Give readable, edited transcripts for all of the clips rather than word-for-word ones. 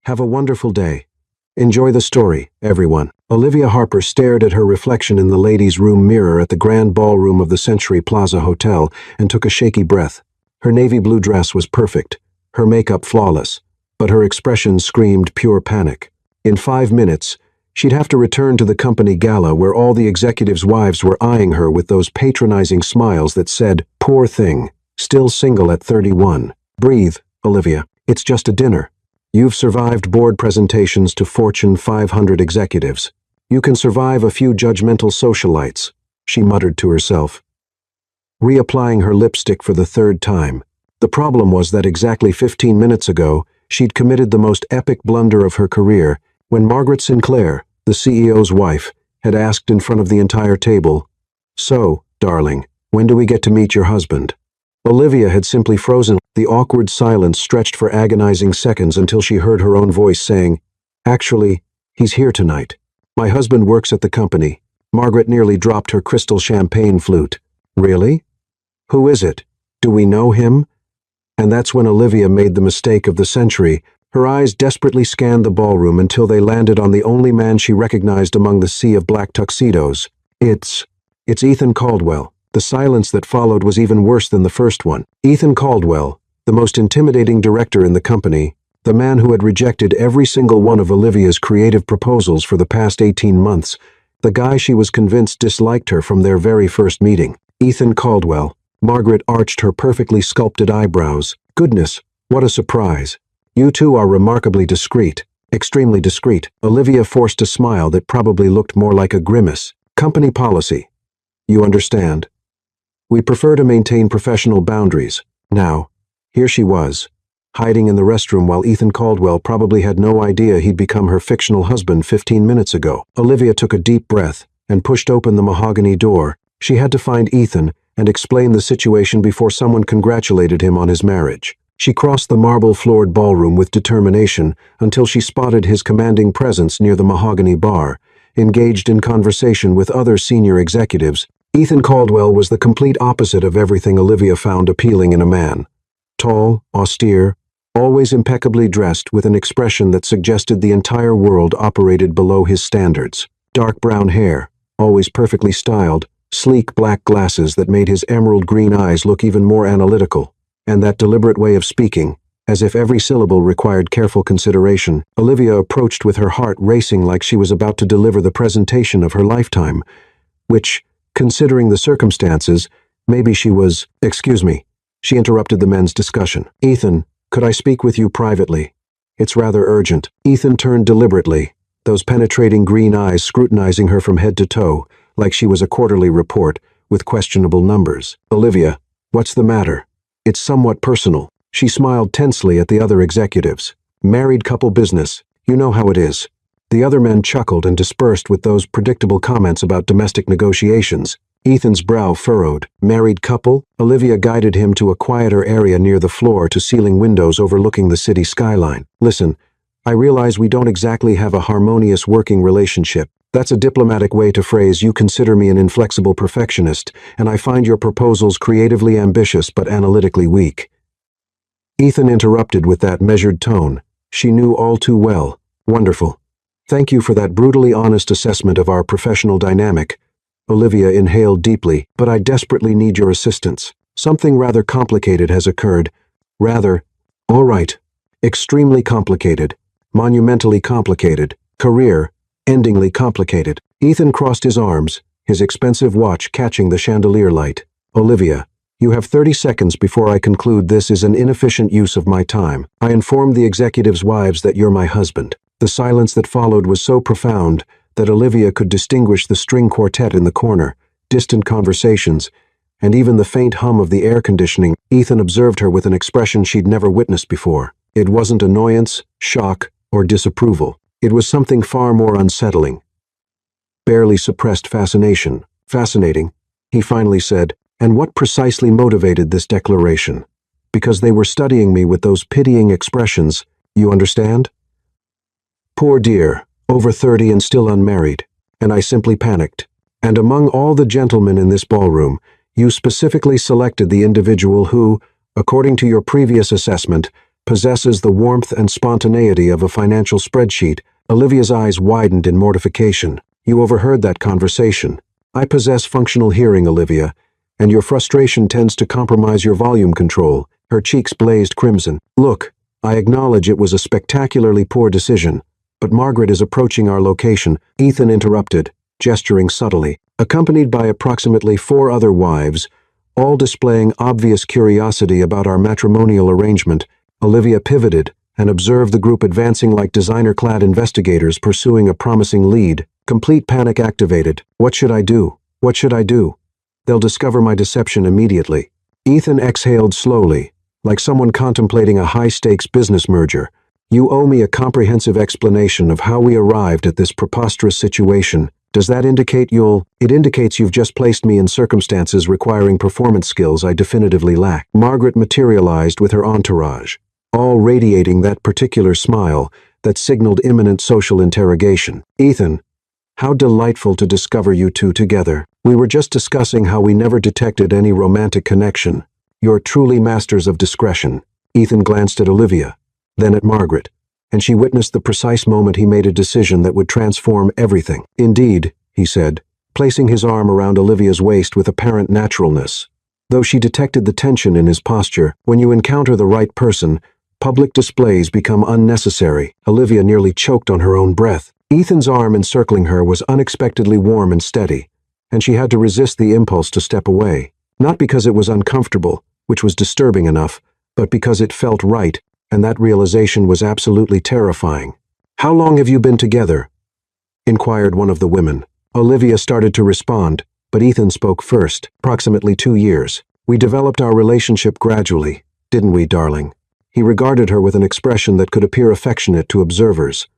Have a wonderful day. Enjoy the story, everyone. Olivia Harper stared at her reflection in the ladies' room mirror at the grand ballroom of the Century Plaza Hotel and took a shaky breath. Her navy blue dress was perfect, her makeup flawless, but her expression screamed pure panic. In 5 minutes, she'd have to return to the company gala where all the executives' wives were eyeing her with those patronizing smiles that said, "Poor thing, still single at 31. Breathe, Olivia. It's just a dinner. You've survived board presentations to Fortune 500 executives. You can survive a few judgmental socialites," she muttered to herself, reapplying her lipstick for the third time. The problem was that exactly 15 minutes ago, she'd committed the most epic blunder of her career when Margaret Sinclair, the CEO's wife, had asked in front of the entire table, "So, darling, when do we get to meet your husband?" Olivia had simply frozen. The awkward silence stretched for agonizing seconds until she heard her own voice saying, "Actually, he's here tonight. My husband works at the company." Margaret nearly dropped her crystal champagne flute. "Really? Who is it? Do we know him?" And that's when Olivia made the mistake of the century. Her eyes desperately scanned the ballroom until they landed on the only man she recognized among the sea of black tuxedos. It's Ethan Caldwell." The silence that followed was even worse than the first one. Ethan Caldwell, the most intimidating director in the company, the man who had rejected every single one of Olivia's creative proposals for the past 18 months, the guy she was convinced disliked her from their very first meeting. Ethan Caldwell. Margaret arched her perfectly sculpted eyebrows. "Goodness, what a surprise. You two are remarkably discreet, extremely discreet." Olivia forced a smile that probably looked more like a grimace. "Company policy. You understand? We prefer to maintain professional boundaries." Now, here she was, hiding in the restroom while Ethan Caldwell probably had no idea he'd become her fictional husband 15 minutes ago. Olivia took a deep breath and pushed open the mahogany door. She had to find Ethan and explain the situation before someone congratulated him on his marriage. She crossed the marble-floored ballroom with determination until she spotted his commanding presence near the mahogany bar, engaged in conversation with other senior executives. Ethan Caldwell was the complete opposite of everything Olivia found appealing in a man. Tall, austere, always impeccably dressed with an expression that suggested the entire world operated below his standards. Dark brown hair, always perfectly styled, sleek black glasses that made his emerald green eyes look even more analytical, and that deliberate way of speaking, as if every syllable required careful consideration. Olivia approached with her heart racing like she was about to deliver the presentation of her lifetime, which, considering the circumstances, maybe she was— "Excuse me," she interrupted the men's discussion. "Ethan, could I speak with you privately? It's rather urgent." Ethan turned deliberately, those penetrating green eyes scrutinizing her from head to toe, like she was a quarterly report with questionable numbers. "Olivia, what's the matter? It's somewhat personal." She smiled tensely at the other executives. "Married couple business. You know how it is." The other men chuckled and dispersed with those predictable comments about domestic negotiations. Ethan's brow furrowed. "Married couple?" Olivia guided him to a quieter area near the floor-to-ceiling windows overlooking the city skyline. "Listen, I realize we don't exactly have a harmonious working relationship. That's a diplomatic way to phrase you consider me an inflexible perfectionist, and I find your proposals creatively ambitious but analytically weak." Ethan interrupted with that measured tone. She knew all too well. "Wonderful. Thank you for that brutally honest assessment of our professional dynamic." Olivia inhaled deeply. "But I desperately need your assistance. Something rather complicated has occurred. All right. Extremely complicated. Monumentally complicated. Career-endingly complicated." Ethan crossed his arms, his expensive watch catching the chandelier light. "Olivia, you have 30 seconds before I conclude this is an inefficient use of my time. I informed the executives' wives that you're my husband." The silence that followed was so profound that Olivia could distinguish the string quartet in the corner, distant conversations, and even the faint hum of the air conditioning. Ethan observed her with an expression she'd never witnessed before. It wasn't annoyance, shock, or disapproval. It was something far more unsettling. Barely suppressed fascination. "Fascinating," he finally said. "And what precisely motivated this declaration?" "Because they were studying me with those pitying expressions, you understand? Poor dear, over 30 and still unmarried, and I simply panicked. And among all the gentlemen in this ballroom, you specifically selected the individual who, according to your previous assessment, possesses the warmth and spontaneity of a financial spreadsheet. Olivia's eyes widened in mortification. You overheard that conversation. I possess functional hearing, Olivia, and your frustration tends to compromise your volume control. Her cheeks blazed crimson. Look, I acknowledge it was a spectacularly poor decision, but Margaret is approaching our location. Ethan interrupted, gesturing subtly. Accompanied by approximately 4 other wives, all displaying obvious curiosity about our matrimonial arrangement, Olivia pivoted and observed the group advancing like designer-clad investigators pursuing a promising lead. Complete panic activated. What should I do? What should I do? They'll discover my deception immediately. Ethan exhaled slowly, like someone contemplating a high-stakes business merger. You owe me a comprehensive explanation of how we arrived at this preposterous situation. Does that indicate It indicates you've just placed me in circumstances requiring performance skills I definitively lack. Margaret materialized with her entourage, all radiating that particular smile that signaled imminent social interrogation. Ethan, how delightful to discover you two together. We were just discussing how we never detected any romantic connection. You're truly masters of discretion. Ethan glanced at Olivia, then at Margaret, and she witnessed the precise moment he made a decision that would transform everything. Indeed, he said, placing his arm around Olivia's waist with apparent naturalness. Though she detected the tension in his posture, when you encounter the right person, public displays become unnecessary. Olivia nearly choked on her own breath. Ethan's arm encircling her was unexpectedly warm and steady, and she had to resist the impulse to step away. Not because it was uncomfortable, which was disturbing enough, but because it felt right, and that realization was absolutely terrifying. How long have you been together? Inquired one of the women. Olivia started to respond, but Ethan spoke first. Approximately 2 years. We developed our relationship gradually, didn't we, darling? He regarded her with an expression that could appear affectionate to observers.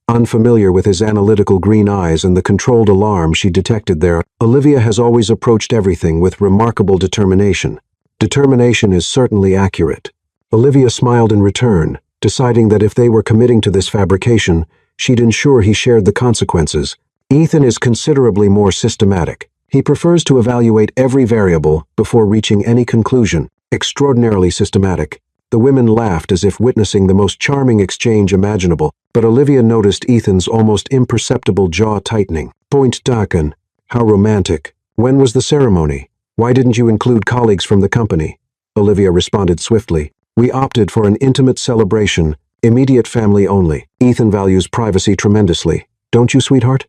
Unfamiliar with his analytical green eyes and the controlled alarm she detected there, Olivia has always approached everything with remarkable determination. Determination is certainly accurate. Olivia smiled in return, deciding that if they were committing to this fabrication, she'd ensure he shared the consequences. Ethan is considerably more systematic. He prefers to evaluate every variable before reaching any conclusion. Extraordinarily systematic. The women laughed as if witnessing the most charming exchange imaginable, but Olivia noticed Ethan's almost imperceptible jaw tightening. Point taken. How romantic. When was the ceremony? Why didn't you include colleagues from the company? Olivia responded swiftly. We opted for an intimate celebration, immediate family only. Ethan values privacy tremendously. Don't you, sweetheart?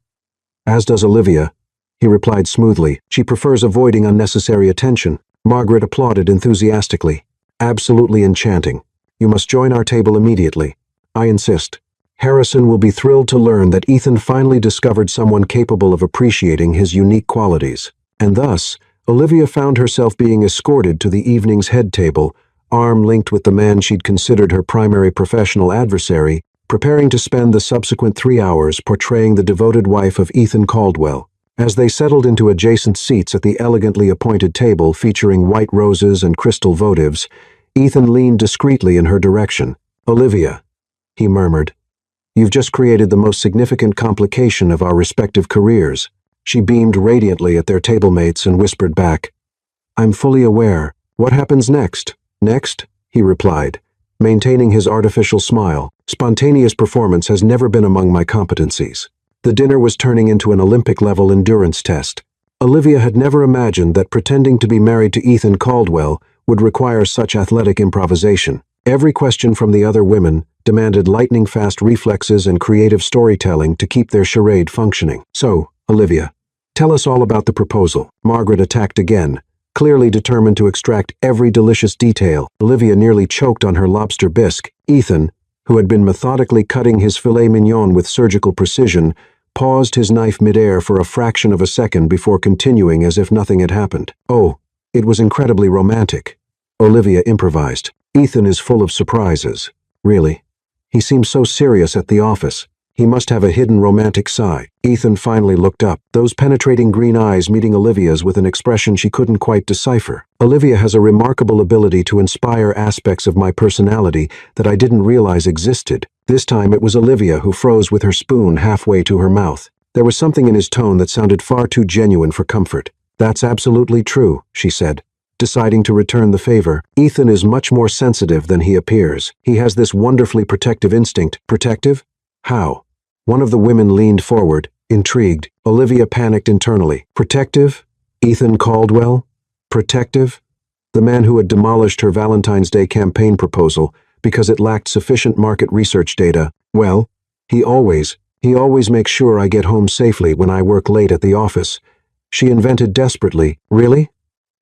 As does Olivia. He replied smoothly. She prefers avoiding unnecessary attention. Margaret applauded enthusiastically. Absolutely enchanting. You must join our table immediately. I insist. Harrison will be thrilled to learn that Ethan finally discovered someone capable of appreciating his unique qualities. And thus, Olivia found herself being escorted to the evening's head table, arm-linked with the man she'd considered her primary professional adversary, preparing to spend the subsequent 3 hours portraying the devoted wife of Ethan Caldwell. As they settled into adjacent seats at the elegantly appointed table featuring white roses and crystal votives, Ethan leaned discreetly in her direction. Olivia, he murmured, you've just created the most significant complication of our respective careers. She beamed radiantly at their tablemates and whispered back, I'm fully aware. What happens next? Next, he replied, maintaining his artificial smile. Spontaneous performance has never been among my competencies. The dinner was turning into an Olympic-level endurance test. Olivia had never imagined that pretending to be married to Ethan Caldwell would require such athletic improvisation. Every question from the other women demanded lightning-fast reflexes and creative storytelling to keep their charade functioning. So, Olivia, tell us all about the proposal. Margaret attacked again, clearly determined to extract every delicious detail. Olivia nearly choked on her lobster bisque. Ethan, who had been methodically cutting his filet mignon with surgical precision, paused his knife midair for a fraction of a second before continuing as if nothing had happened. Oh, it was incredibly romantic. Olivia improvised. Ethan is full of surprises. Really? He seems so serious at the office. He must have a hidden romantic side. Ethan finally looked up, those penetrating green eyes meeting Olivia's with an expression she couldn't quite decipher. Olivia has a remarkable ability to inspire aspects of my personality that I didn't realize existed. This time it was Olivia who froze with her spoon halfway to her mouth. There was something in his tone that sounded far too genuine for comfort. That's absolutely true, she said. deciding to return the favor. Ethan is much more sensitive than he appears. He has this wonderfully protective instinct. Protective? How? One of the women leaned forward, intrigued. Olivia panicked internally. Protective? Ethan Caldwell? Protective? The man who had demolished her Valentine's Day campaign proposal because it lacked sufficient market research data. Well, he always makes sure I get home safely when I work late at the office. She invented desperately. Really?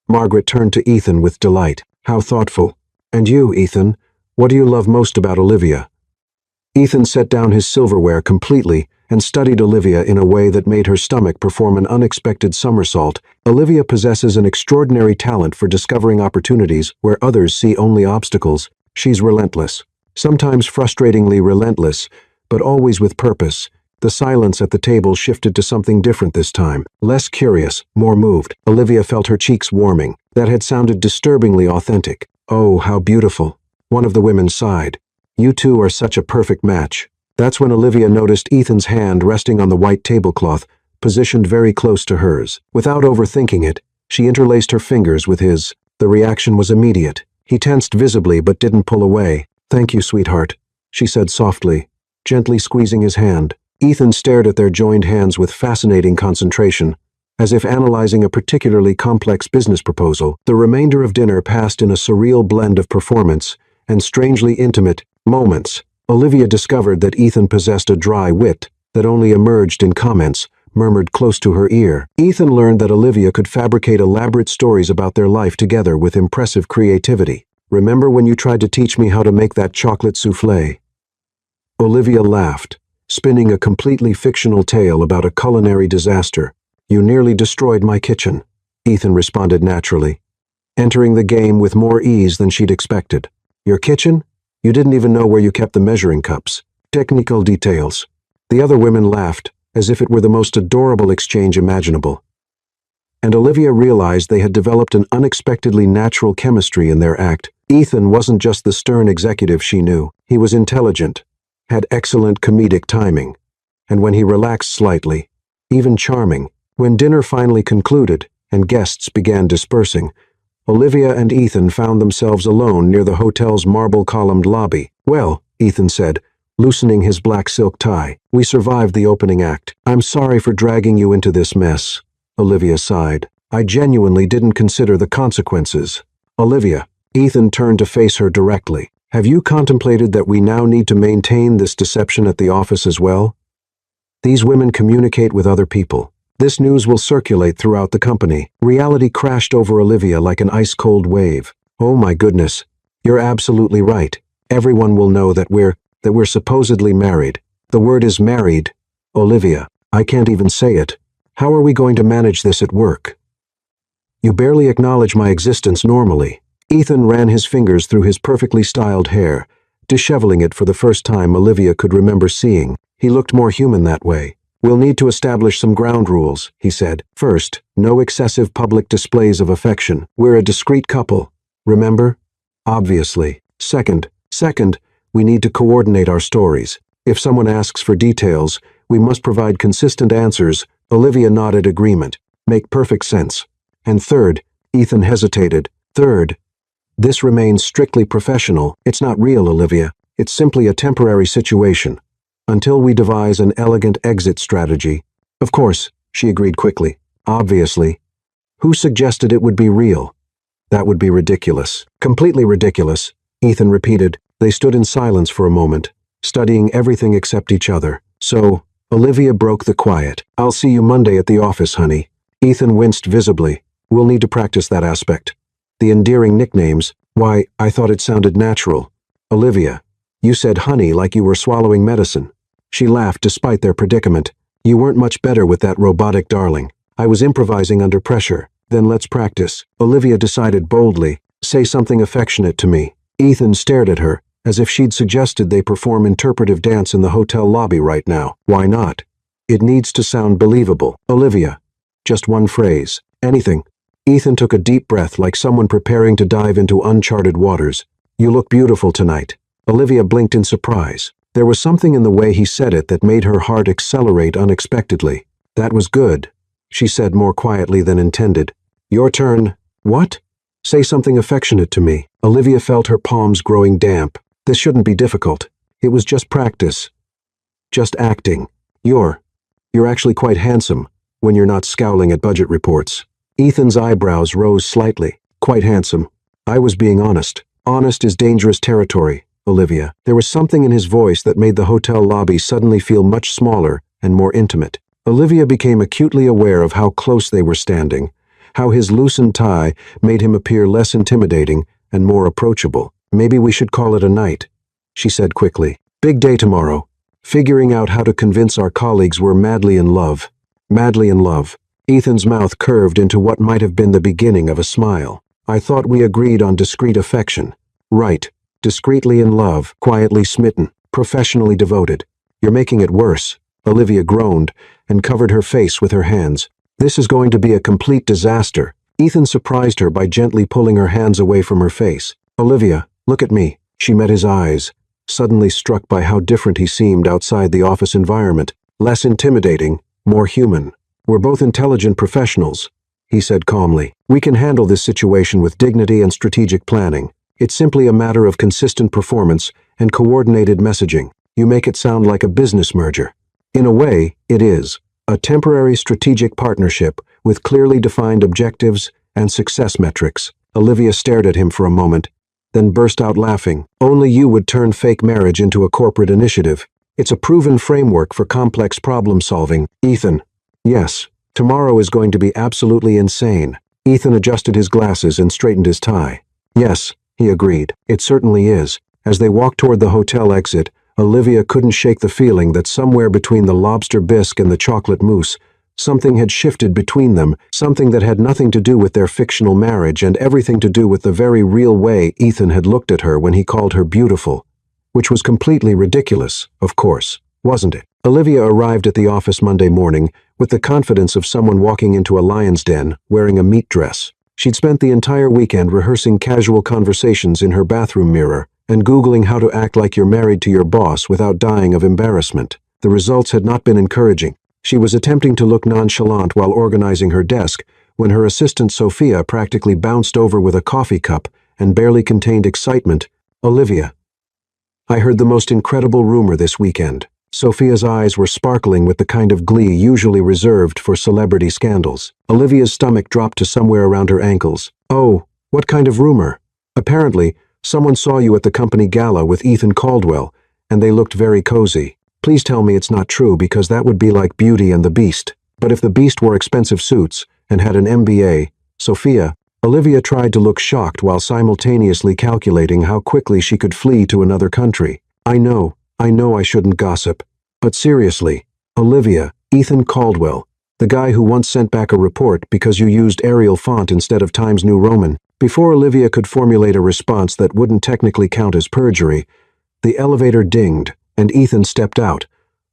Margaret turned to Ethan with delight. How thoughtful. And you, Ethan, what do you love most about Olivia? Ethan set down his silverware completely and studied Olivia in a way that made her stomach perform an unexpected somersault. Olivia possesses an extraordinary talent for discovering opportunities where others see only obstacles. She's relentless. Sometimes frustratingly relentless, but always with purpose. The silence at the table shifted to something different this time. Less curious, more moved. Olivia felt her cheeks warming. That had sounded disturbingly authentic. Oh, how beautiful. One of the women sighed. You two are such a perfect match. That's when Olivia noticed Ethan's hand resting on the white tablecloth, positioned very close to hers. Without overthinking it, she interlaced her fingers with his. The reaction was immediate. He tensed visibly but didn't pull away. Thank you, sweetheart, she said softly, gently squeezing his hand. Ethan stared at their joined hands with fascinating concentration, as if analyzing a particularly complex business proposal. The remainder of dinner passed in a surreal blend of performance and strangely intimate moments. Olivia discovered that Ethan possessed a dry wit that only emerged in comments murmured close to her ear. Ethan learned that Olivia could fabricate elaborate stories about their life together with impressive creativity. Remember when you tried to teach me how to make that chocolate soufflé? Olivia laughed, spinning a completely fictional tale about a culinary disaster. You nearly destroyed my kitchen, Ethan responded naturally, entering the game with more ease than she'd expected. Your kitchen? You didn't even know where you kept the measuring cups. Technical details. The other women laughed, as if it were the most adorable exchange imaginable. And Olivia realized they had developed an unexpectedly natural chemistry in their act. Ethan wasn't just the stern executive she knew. He was intelligent, had excellent comedic timing, and when he relaxed slightly, even charming. When dinner finally concluded and guests began dispersing, Olivia and Ethan found themselves alone near the hotel's marble-columned lobby. Well, Ethan said, loosening his black silk tie, we survived the opening act. I'm sorry for dragging you into this mess, Olivia sighed. I genuinely didn't consider the consequences. Olivia, Ethan turned to face her directly. Have you contemplated that we now need to maintain this deception at the office as well? These women communicate with other people. This news will circulate throughout the company. Reality crashed over Olivia like an ice-cold wave. Oh my goodness. You're absolutely right. Everyone will know that we're supposedly married. The word is married. Olivia, I can't even say it. How are we going to manage this at work? You barely acknowledge my existence normally. Ethan ran his fingers through his perfectly styled hair, disheveling it for the first time Olivia could remember seeing. He looked more human that way. We'll need to establish some ground rules, he said. First, no excessive public displays of affection. We're a discreet couple, remember? Obviously. Second, we need to coordinate our stories. If someone asks for details, we must provide consistent answers. Olivia nodded agreement. Make perfect sense. And third, Ethan hesitated. Third, this remains strictly professional. It's not real, Olivia. It's simply a temporary situation. Until we devise an elegant exit strategy. Of course, she agreed quickly. Obviously. Who suggested it would be real? That would be ridiculous. Completely ridiculous, Ethan repeated. They stood in silence for a moment, studying everything except each other. So, Olivia broke the quiet. I'll see you Monday at the office, honey. Ethan winced visibly. We'll need to practice that aspect. The endearing nicknames, why, I thought it sounded natural. Olivia, you said honey like you were swallowing medicine. She laughed despite their predicament. You weren't much better with that robotic darling. I was improvising under pressure. Then let's practice. Olivia decided boldly. Say something affectionate to me. Ethan stared at her, as if she'd suggested they perform interpretive dance in the hotel lobby right now. Why not? It needs to sound believable. Olivia. Just one phrase. Anything. Ethan took a deep breath like someone preparing to dive into uncharted waters. You look beautiful tonight. Olivia blinked in surprise. There was something in the way he said it that made her heart accelerate unexpectedly. That was good, she said more quietly than intended. Your turn. What? Say something affectionate to me. Olivia felt her palms growing damp. This shouldn't be difficult. It was just practice. Just acting. You're actually quite handsome when you're not scowling at budget reports. Ethan's eyebrows rose slightly. Quite handsome. I was being honest. Honest is dangerous territory, Olivia. There was something in his voice that made the hotel lobby suddenly feel much smaller and more intimate. Olivia became acutely aware of how close they were standing, how his loosened tie made him appear less intimidating and more approachable. Maybe we should call it a night, she said quickly. Big day tomorrow. Figuring out how to convince our colleagues we're madly in love. Madly in love. Ethan's mouth curved into what might have been the beginning of a smile. I thought we agreed on discreet affection. Right. Discreetly in love, quietly smitten, professionally devoted. You're making it worse. Olivia groaned and covered her face with her hands. This is going to be a complete disaster. Ethan surprised her by gently pulling her hands away from her face. Olivia, look at me. She met his eyes, suddenly struck by how different he seemed outside the office environment. Less intimidating, more human. We're both intelligent professionals, he said calmly. We can handle this situation with dignity and strategic planning. It's simply a matter of consistent performance and coordinated messaging. You make it sound like a business merger. In a way, it is. A temporary strategic partnership with clearly defined objectives and success metrics. Olivia stared at him for a moment, then burst out laughing. Only you would turn fake marriage into a corporate initiative. It's a proven framework for complex problem solving. Ethan. Yes, tomorrow is going to be absolutely insane. Ethan adjusted his glasses and straightened his tie. Yes, he agreed. It certainly is. As they walked toward the hotel exit, Olivia couldn't shake the feeling that somewhere between the lobster bisque and the chocolate mousse, something had shifted between them, something that had nothing to do with their fictional marriage and everything to do with the very real way Ethan had looked at her when he called her beautiful. Which was completely ridiculous, of course, wasn't it? Olivia arrived at the office Monday morning with the confidence of someone walking into a lion's den wearing a meat dress. She'd spent the entire weekend rehearsing casual conversations in her bathroom mirror and Googling how to act like you're married to your boss without dying of embarrassment. The results had not been encouraging. She was attempting to look nonchalant while organizing her desk when her assistant Sophia practically bounced over with a coffee cup and barely contained excitement. Olivia. I heard the most incredible rumor this weekend. Sophia's eyes were sparkling with the kind of glee usually reserved for celebrity scandals. Olivia's stomach dropped to somewhere around her ankles. Oh, what kind of rumor? Apparently, someone saw you at the company gala with Ethan Caldwell, and they looked very cozy. Please tell me it's not true because that would be like Beauty and the Beast. But if the Beast wore expensive suits and had an MBA, Sophia, Olivia tried to look shocked while simultaneously calculating how quickly she could flee to another country. I know I shouldn't gossip. But seriously, Olivia, Ethan Caldwell, the guy who once sent back a report because you used Arial font instead of Times New Roman. Before Olivia could formulate a response that wouldn't technically count as perjury, the elevator dinged, and Ethan stepped out,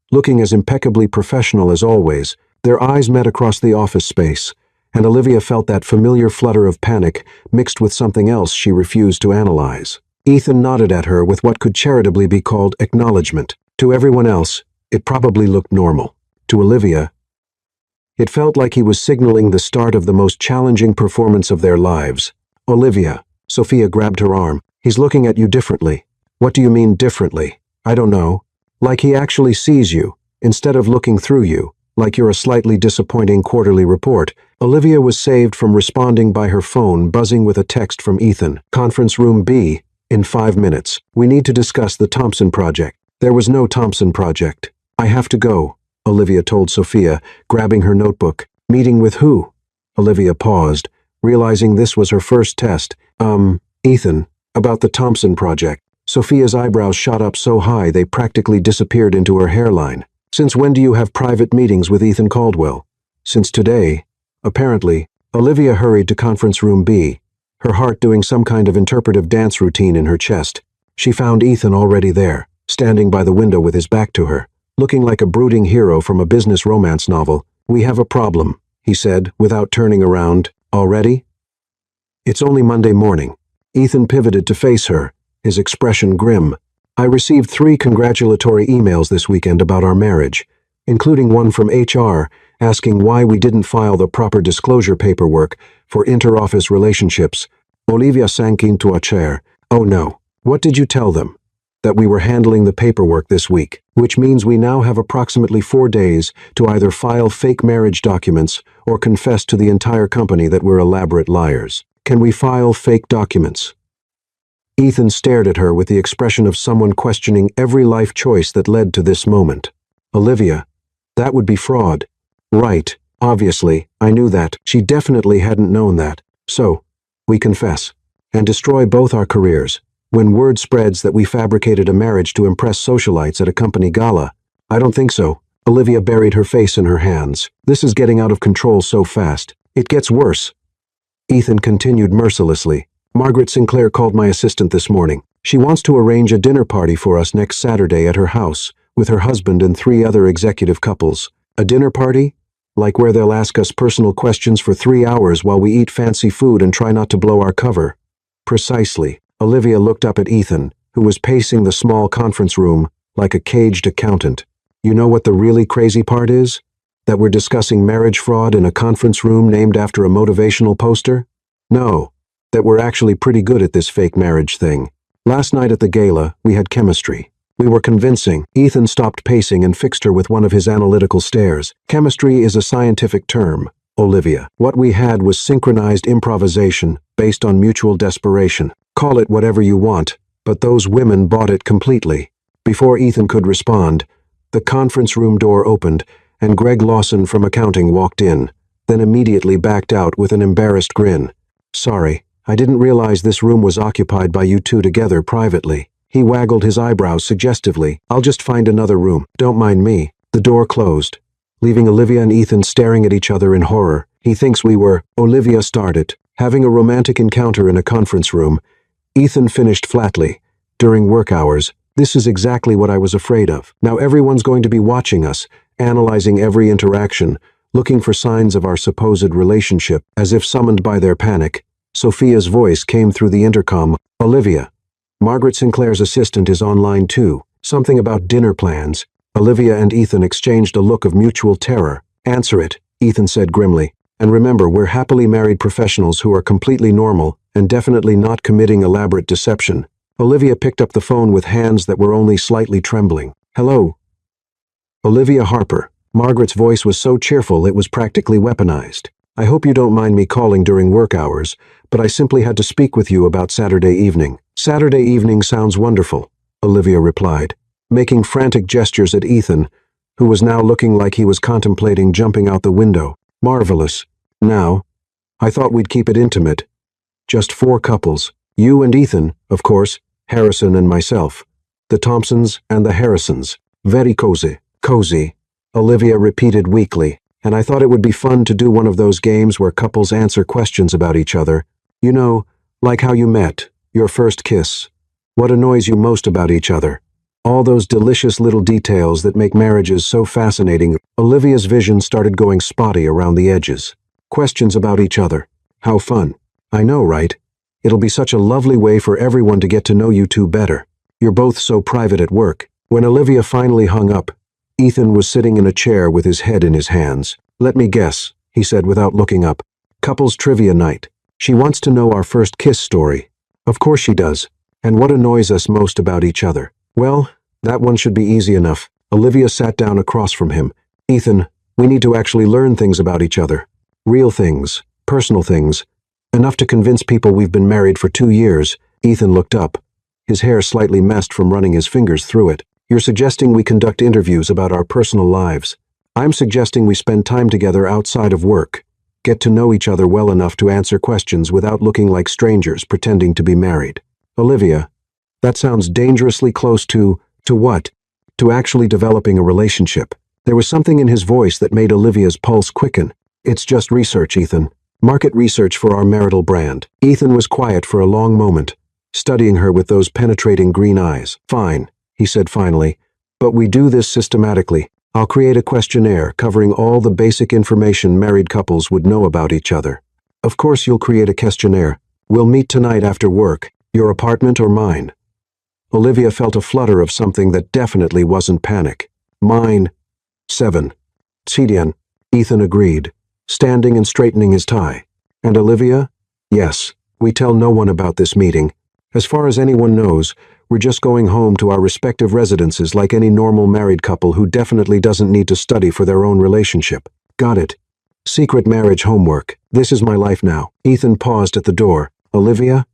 looking as impeccably professional as always. Their eyes met across the office space, and Olivia felt that familiar flutter of panic mixed with something else she refused to analyze. Ethan nodded at her with what could charitably be called acknowledgement. To everyone else, it probably looked normal. To Olivia, it felt like he was signaling the start of the most challenging performance of their lives. Olivia, Sophia grabbed her arm. He's looking at you differently. What do you mean differently? I don't know. Like he actually sees you, instead of looking through you, like you're a slightly disappointing quarterly report. Olivia was saved from responding by her phone buzzing with a text from Ethan. Conference room B, in 5 minutes. We need to discuss the Thompson project. There was no Thompson project. I have to go, Olivia told Sophia, grabbing her notebook. Meeting with who? Olivia paused, realizing this was her first test. Ethan, about the Thompson project. Sophia's eyebrows shot up so high they practically disappeared into her hairline. Since when do you have private meetings with Ethan Caldwell? Since today. Apparently, Olivia hurried to conference room B, her heart doing some kind of interpretive dance routine in her chest. She found Ethan already there, standing by the window with his back to her, looking like a brooding hero from a business romance novel. We have a problem, he said, without turning around. Already? It's only Monday morning. Ethan pivoted to face her, his expression grim. I received 3 congratulatory emails this weekend about our marriage, including one from HR asking why we didn't file the proper disclosure paperwork for inter-office relationships. Olivia sank into a chair. Oh no. What did you tell them? That we were handling the paperwork this week, which means we now have approximately 4 days to either file fake marriage documents or confess to the entire company that we're elaborate liars. Can we file fake documents? Ethan stared at her with the expression of someone questioning every life choice that led to this moment. Olivia, that would be fraud. Right, obviously, I knew that. She definitely hadn't known that. So, we confess, and destroy both our careers. When word spreads that we fabricated a marriage to impress socialites at a company gala, I don't think so. Olivia buried her face in her hands. This is getting out of control so fast. It gets worse. Ethan continued mercilessly. Margaret Sinclair called my assistant this morning. She wants to arrange a dinner party for us next Saturday at her house, with her husband and 3 other executive couples. A dinner party? Like where they'll ask us personal questions for 3 hours while we eat fancy food and try not to blow our cover. Precisely. Olivia looked up at Ethan, who was pacing the small conference room like a caged accountant. You know what the really crazy part is? That we're discussing marriage fraud in a conference room named after a motivational poster? No, that we're actually pretty good at this fake marriage thing. Last night at the gala, we had chemistry. We were convincing. Ethan stopped pacing and fixed her with one of his analytical stares. Chemistry is a scientific term, Olivia. What we had was synchronized improvisation based on mutual desperation. Call it whatever you want, but those women bought it completely. Before Ethan could respond, the conference room door opened, and Greg Lawson from accounting walked in, then immediately backed out with an embarrassed grin. Sorry, I didn't realize this room was occupied by you two together privately. He waggled his eyebrows suggestively. I'll just find another room. Don't mind me. The door closed, leaving Olivia and Ethan staring at each other in horror. He thinks we were, Olivia started, having a romantic encounter in a conference room. Ethan finished flatly. During work hours, this is exactly what I was afraid of. Now everyone's going to be watching us, analyzing every interaction, looking for signs of our supposed relationship. As if summoned by their panic, Sophia's voice came through the intercom. Olivia, Margaret Sinclair's assistant is online too. Something about dinner plans. Olivia and Ethan exchanged a look of mutual terror. Answer it, Ethan said grimly. And remember, we're happily married professionals who are completely normal and definitely not committing elaborate deception. Olivia picked up the phone with hands that were only slightly trembling. Hello? Olivia Harper. Margaret's voice was so cheerful it was practically weaponized. I hope you don't mind me calling during work hours, but I simply had to speak with you about Saturday evening. Saturday evening sounds wonderful, Olivia replied, making frantic gestures at Ethan, who was now looking like he was contemplating jumping out the window. Marvelous. Now, I thought we'd keep it intimate. Just 4 couples. You and Ethan, of course, Harrison and myself. The Thompsons and the Harrisons. Very cozy. Cozy, Olivia repeated weakly. And I thought it would be fun to do one of those games where couples answer questions about each other. You know, like how you met, your first kiss. What annoys you most about each other? All those delicious little details that make marriages so fascinating. Olivia's vision started going spotty around the edges. Questions about each other. How fun. I know, right? It'll be such a lovely way for everyone to get to know you two better. You're both so private at work. When Olivia finally hung up, Ethan was sitting in a chair with his head in his hands. Let me guess, he said without looking up. Couples trivia night. She wants to know our first kiss story. Of course she does. And what annoys us most about each other? Well, that one should be easy enough. Olivia sat down across from him. Ethan, we need to actually learn things about each other. Real things. Personal things. Enough to convince people we've been married for 2 years. Ethan looked up, his hair slightly messed from running his fingers through it. You're suggesting we conduct interviews about our personal lives. I'm suggesting we spend time together outside of work. Get to know each other well enough to answer questions without looking like strangers pretending to be married. Olivia, that sounds dangerously close to what? To actually developing a relationship. There was something in his voice that made Olivia's pulse quicken. It's just research, Ethan. Market research for our marital brand. Ethan was quiet for a long moment, studying her with those penetrating green eyes. Fine, he said finally, but we do this systematically. I'll create a questionnaire covering all the basic information married couples would know about each other. Of course you'll create a questionnaire. We'll meet tonight after work, your apartment or mine. Olivia felt a flutter of something that definitely wasn't panic. Mine. 7. Tsidian, Ethan agreed, standing and straightening his tie. And Olivia? Yes, We tell no one about this meeting. As far as anyone knows, we're just going home to our respective residences like any normal married couple who definitely doesn't need to study for their own relationship. Got it. Secret marriage homework. This is my life now. Ethan paused at the door. Olivia?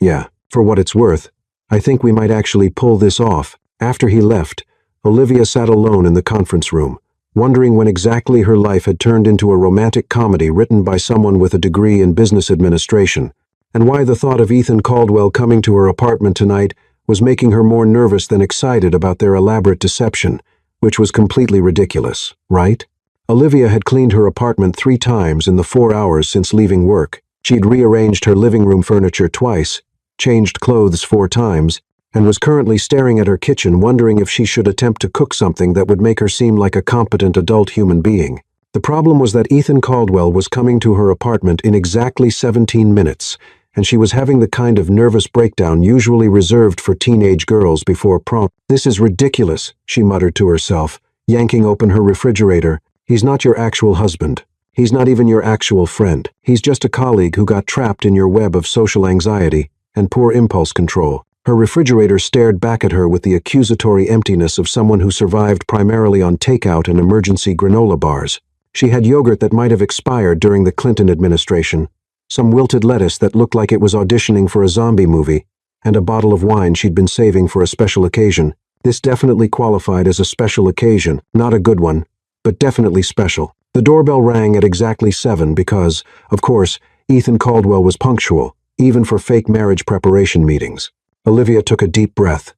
Yeah, for what it's worth. I think we might actually pull this off. After he left, Olivia sat alone in the conference room, wondering when exactly her life had turned into a romantic comedy written by someone with a degree in business administration, and why the thought of Ethan Caldwell coming to her apartment tonight was making her more nervous than excited about their elaborate deception, which was completely ridiculous, right? Olivia had cleaned her apartment 3 times in the 4 hours since leaving work. She'd rearranged her living room furniture twice, changed clothes 4 times, and was currently staring at her kitchen wondering if she should attempt to cook something that would make her seem like a competent adult human being. The problem was that Ethan Caldwell was coming to her apartment in exactly 17 minutes, and she was having the kind of nervous breakdown usually reserved for teenage girls before prom. This is ridiculous, she muttered to herself, yanking open her refrigerator. He's not your actual husband. He's not even your actual friend. He's just a colleague who got trapped in your web of social anxiety and poor impulse control. Her refrigerator stared back at her with the accusatory emptiness of someone who survived primarily on takeout and emergency granola bars. She had yogurt that might have expired during the Clinton administration, some wilted lettuce that looked like it was auditioning for a zombie movie, and a bottle of wine she'd been saving for a special occasion. This definitely qualified as a special occasion, not a good one, but definitely special. The doorbell rang at exactly 7 because, of course, Ethan Caldwell was punctual, even for fake marriage preparation meetings. Olivia took a deep breath,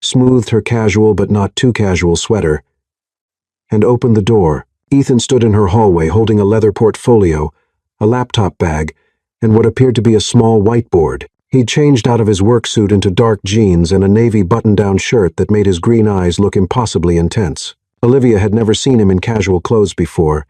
smoothed her casual but not too casual sweater, and opened the door. Ethan stood in her hallway holding a leather portfolio, a laptop bag, and what appeared to be a small whiteboard. He'd changed out of his work suit into dark jeans and a navy button-down shirt that made his green eyes look impossibly intense. Olivia had never seen him in casual clothes before,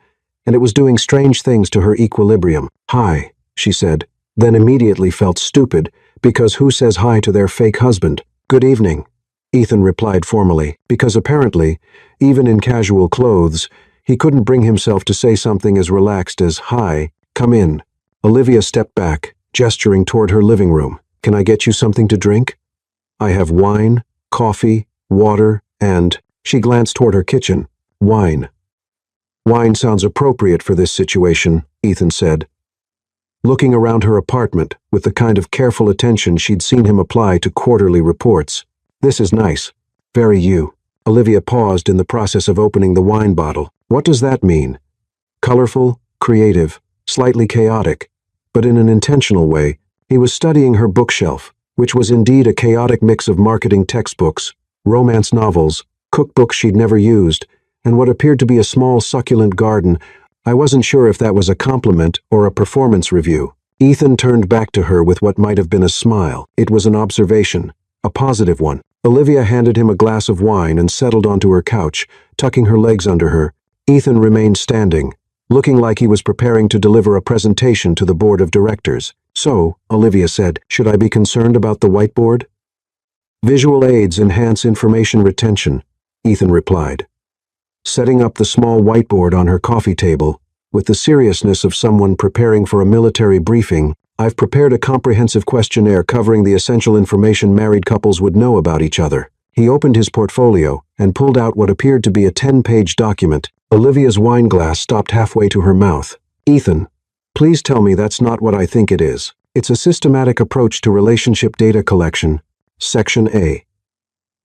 and it was doing strange things to her equilibrium. "Hi," she said, then immediately felt stupid, because who says hi to their fake husband? "Good evening," Ethan replied formally, because apparently, even in casual clothes, he couldn't bring himself to say something as relaxed as, "Hi, come in." Olivia stepped back, gesturing toward her living room. "Can I get you something to drink? I have wine, coffee, water, and..." She glanced toward her kitchen. "Wine." "Wine sounds appropriate for this situation," Ethan said, looking around her apartment with the kind of careful attention she'd seen him apply to quarterly reports. "This is nice. Very you." Olivia paused in the process of opening the wine bottle. "What does that mean?" Colorful, creative, slightly chaotic, but in an intentional way. He was studying her bookshelf, which was indeed a chaotic mix of marketing textbooks, romance novels, cookbooks she'd never used, and what appeared to be a small succulent garden. I wasn't sure if that was a compliment or a performance review. Ethan turned back to her with what might have been a smile. It was an observation, a positive one. Olivia handed him a glass of wine and settled onto her couch, tucking her legs under her. Ethan remained standing, looking like he was preparing to deliver a presentation to the board of directors. "So," Olivia said, "should I be concerned about the whiteboard?" "Visual aids enhance information retention," Ethan replied, setting up the small whiteboard on her coffee table. With the seriousness of someone preparing for a military briefing, "I've prepared a comprehensive questionnaire covering the essential information married couples would know about each other." He opened his portfolio and pulled out what appeared to be a 10-page document. Olivia's wine glass stopped halfway to her mouth. "Ethan, please tell me that's not what I think it is. It's a systematic approach to relationship data collection. Section A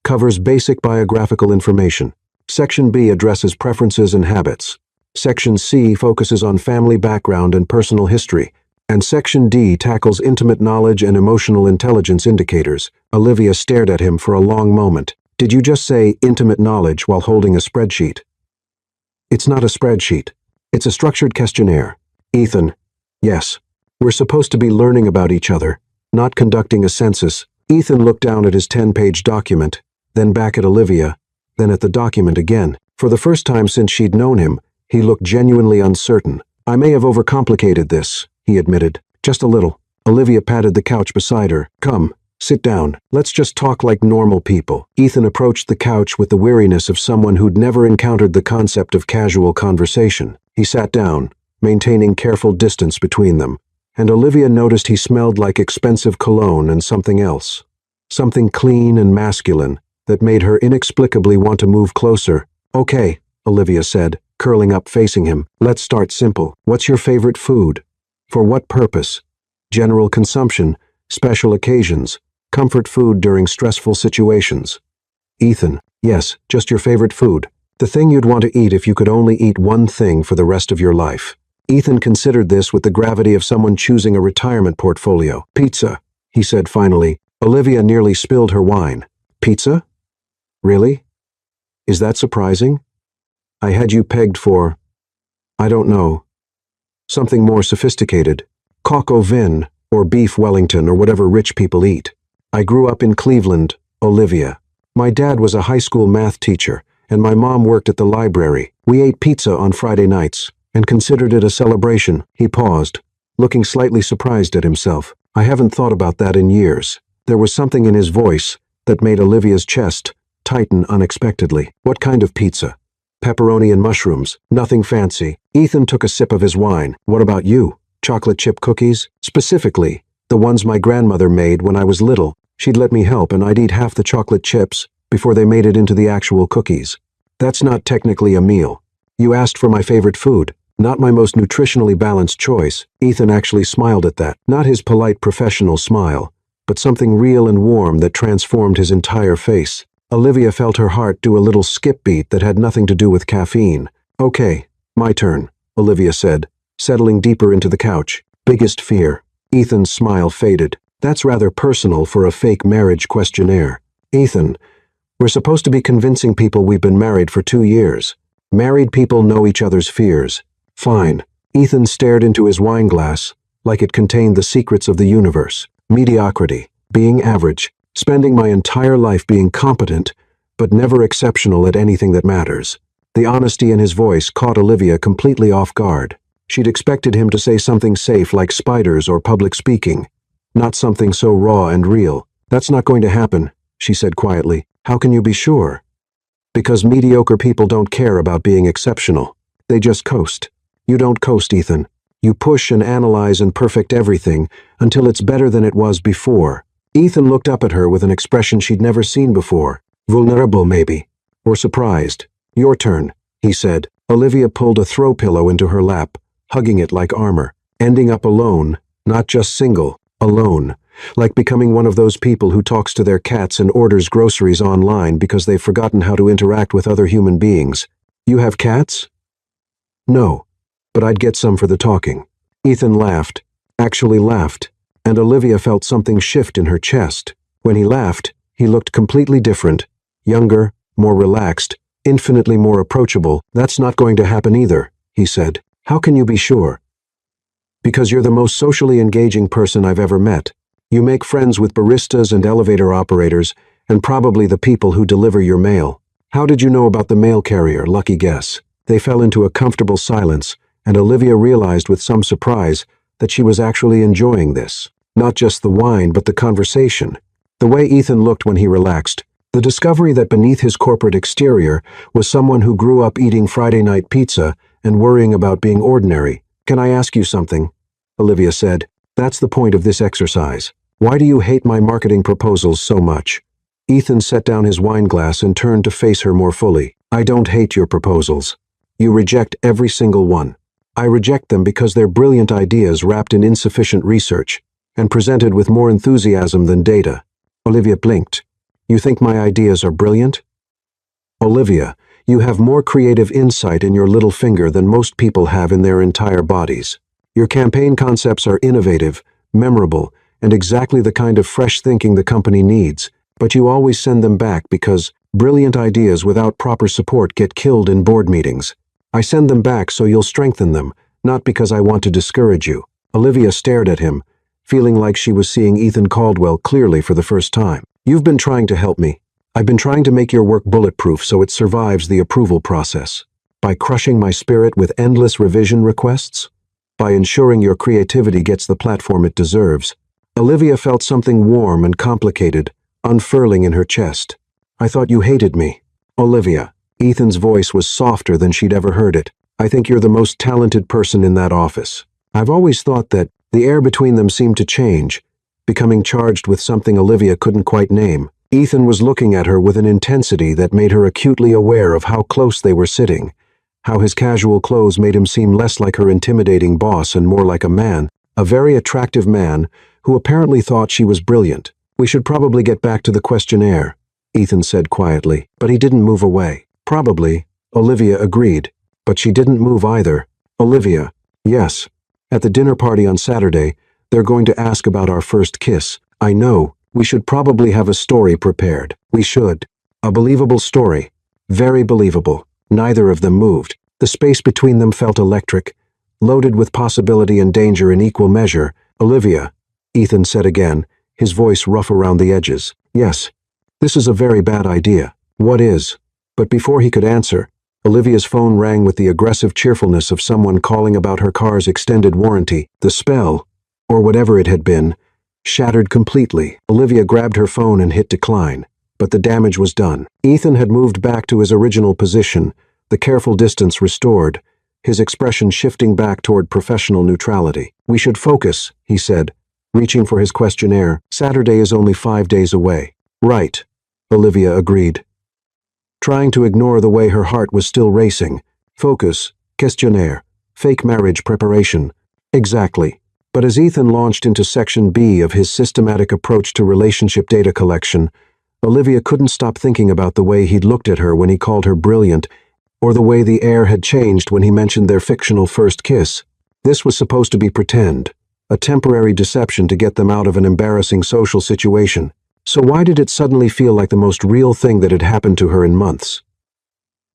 covers basic biographical information. Section B addresses preferences and habits. Section C focuses on family background and personal history. And Section D tackles intimate knowledge and emotional intelligence indicators." Olivia stared at him for a long moment. "Did you just say intimate knowledge while holding a spreadsheet?" "It's not a spreadsheet. It's a structured questionnaire." "Ethan." "Yes. We're supposed to be learning about each other, not conducting a census." Ethan looked down at his 10-page document, then back at Olivia, then at the document again. For the first time since she'd known him, he looked genuinely uncertain. "I may have overcomplicated this," he admitted. "Just a little." Olivia patted the couch beside her. "Come, sit down. Let's just talk like normal people." Ethan approached the couch with the weariness of someone who'd never encountered the concept of casual conversation. He sat down, maintaining careful distance between them. and Olivia noticed he smelled like expensive cologne and something else. Something clean and masculine that made her inexplicably want to move closer. Okay, Olivia said, curling up facing him. Let's start simple. What's your favorite food? For what purpose? General consumption, special occasions, comfort food during stressful situations. Ethan, yes, just your favorite food. The thing you'd want to eat if you could only eat one thing for the rest of your life. Ethan considered this with the gravity of someone choosing a retirement portfolio. Pizza, he said finally. Olivia nearly spilled her wine. Pizza? Really? Is that surprising? I had you pegged for, I don't know, something more sophisticated. Coq au vin, or beef Wellington, or whatever rich people eat. I grew up in Cleveland, Olivia. My dad was a high school math teacher, and my mom worked at the library. We ate pizza on Friday nights, and considered it a celebration. He paused, looking slightly surprised at himself. I haven't thought about that in years. There was something in his voice that made Olivia's chest tighten unexpectedly. What kind of pizza? Pepperoni and mushrooms. Nothing fancy. Ethan took a sip of his wine. What about you? Chocolate chip cookies? Specifically, the ones my grandmother made when I was little. She'd let me help and I'd eat half the chocolate chips before they made it into the actual cookies. That's not technically a meal. You asked for my favorite food, not my most nutritionally balanced choice. Ethan actually smiled at that. Not his polite professional smile, but something real and warm that transformed his entire face. Olivia felt her heart do a little skip beat that had nothing to do with caffeine. Okay, my turn, Olivia said, settling deeper into the couch. Biggest fear. Ethan's smile faded. That's rather personal for a fake marriage questionnaire. Ethan, we're supposed to be convincing people we've been married for 2 years. Married people know each other's fears. Fine. Ethan stared into his wine glass like it contained the secrets of the universe. Mediocrity. Being average. Spending my entire life being competent, but never exceptional at anything that matters. The honesty in his voice caught Olivia completely off guard. She'd expected him to say something safe like spiders or public speaking, not something so raw and real. That's not going to happen, she said quietly. How can you be sure? Because mediocre people don't care about being exceptional. They just coast. You don't coast, Ethan. You push and analyze and perfect everything until it's better than it was before. Ethan looked up at her with an expression she'd never seen before. Vulnerable, maybe. Or surprised. Your turn, he said. Olivia pulled a throw pillow into her lap, hugging it like armor. Ending up alone, not just single, alone. Like becoming one of those people who talks to their cats and orders groceries online because they've forgotten how to interact with other human beings. You have cats? No, but I'd get some for the talking. Ethan laughed, actually laughed, and Olivia felt something shift in her chest. When he laughed, he looked completely different, younger, more relaxed, infinitely more approachable. That's not going to happen either, he said. How can you be sure? Because you're the most socially engaging person I've ever met. You make friends with baristas and elevator operators, and probably the people who deliver your mail. How did you know about the mail carrier? Lucky guess. They fell into a comfortable silence, and Olivia realized with some surprise that she was actually enjoying this. Not just the wine, but the conversation. The way Ethan looked when he relaxed. The discovery that beneath his corporate exterior was someone who grew up eating Friday night pizza and worrying about being ordinary. Can I ask you something? Olivia said. That's the point of this exercise. Why do you hate my marketing proposals so much? Ethan set down his wine glass and turned to face her more fully. I don't hate your proposals. You reject every single one. I reject them because they're brilliant ideas wrapped in insufficient research and presented with more enthusiasm than data. Olivia blinked. You think my ideas are brilliant? Olivia, you have more creative insight in your little finger than most people have in their entire bodies. Your campaign concepts are innovative, memorable, and exactly the kind of fresh thinking the company needs, but you always send them back because brilliant ideas without proper support get killed in board meetings. I send them back so you'll strengthen them, not because I want to discourage you. Olivia stared at him, feeling like she was seeing Ethan Caldwell clearly for the first time. You've been trying to help me. I've been trying to make your work bulletproof so it survives the approval process. By crushing my spirit with endless revision requests? By ensuring your creativity gets the platform it deserves. Olivia felt something warm and complicated unfurling in her chest. I thought you hated me. Olivia. Ethan's voice was softer than she'd ever heard it. I think you're the most talented person in that office. I've always thought that The air between them seemed to change, becoming charged with something Olivia couldn't quite name. Ethan was looking at her with an intensity that made her acutely aware of how close they were sitting, how his casual clothes made him seem less like her intimidating boss and more like a man, a very attractive man who apparently thought she was brilliant. "We should probably get back to the questionnaire," Ethan said quietly, but he didn't move away. "Probably," Olivia agreed, but she didn't move either. "Olivia." "Yes. At the dinner party on Saturday, they're going to ask about our first kiss. I know. We should probably have a story prepared. We should. A believable story. Very believable." Neither of them moved. The space between them felt electric, loaded with possibility and danger in equal measure. "Olivia," Ethan said again, his voice rough around the edges. "Yes. This is a very bad idea." "What is?" But before he could answer, Olivia's phone rang with the aggressive cheerfulness of someone calling about her car's extended warranty. The spell, or whatever it had been, shattered completely. Olivia grabbed her phone and hit decline, but the damage was done. Ethan had moved back to his original position, the careful distance restored, his expression shifting back toward professional neutrality. "We should focus," he said, reaching for his questionnaire. "Saturday is only 5 days away." "Right," Olivia agreed, trying to ignore the way her heart was still racing. "Focus, questionnaire, fake marriage preparation." Exactly. But as Ethan launched into Section B of his systematic approach to relationship data collection, Olivia couldn't stop thinking about the way he'd looked at her when he called her brilliant, or the way the air had changed when he mentioned their fictional first kiss. This was supposed to be pretend, a temporary deception to get them out of an embarrassing social situation. So why did it suddenly feel like the most real thing that had happened to her in months?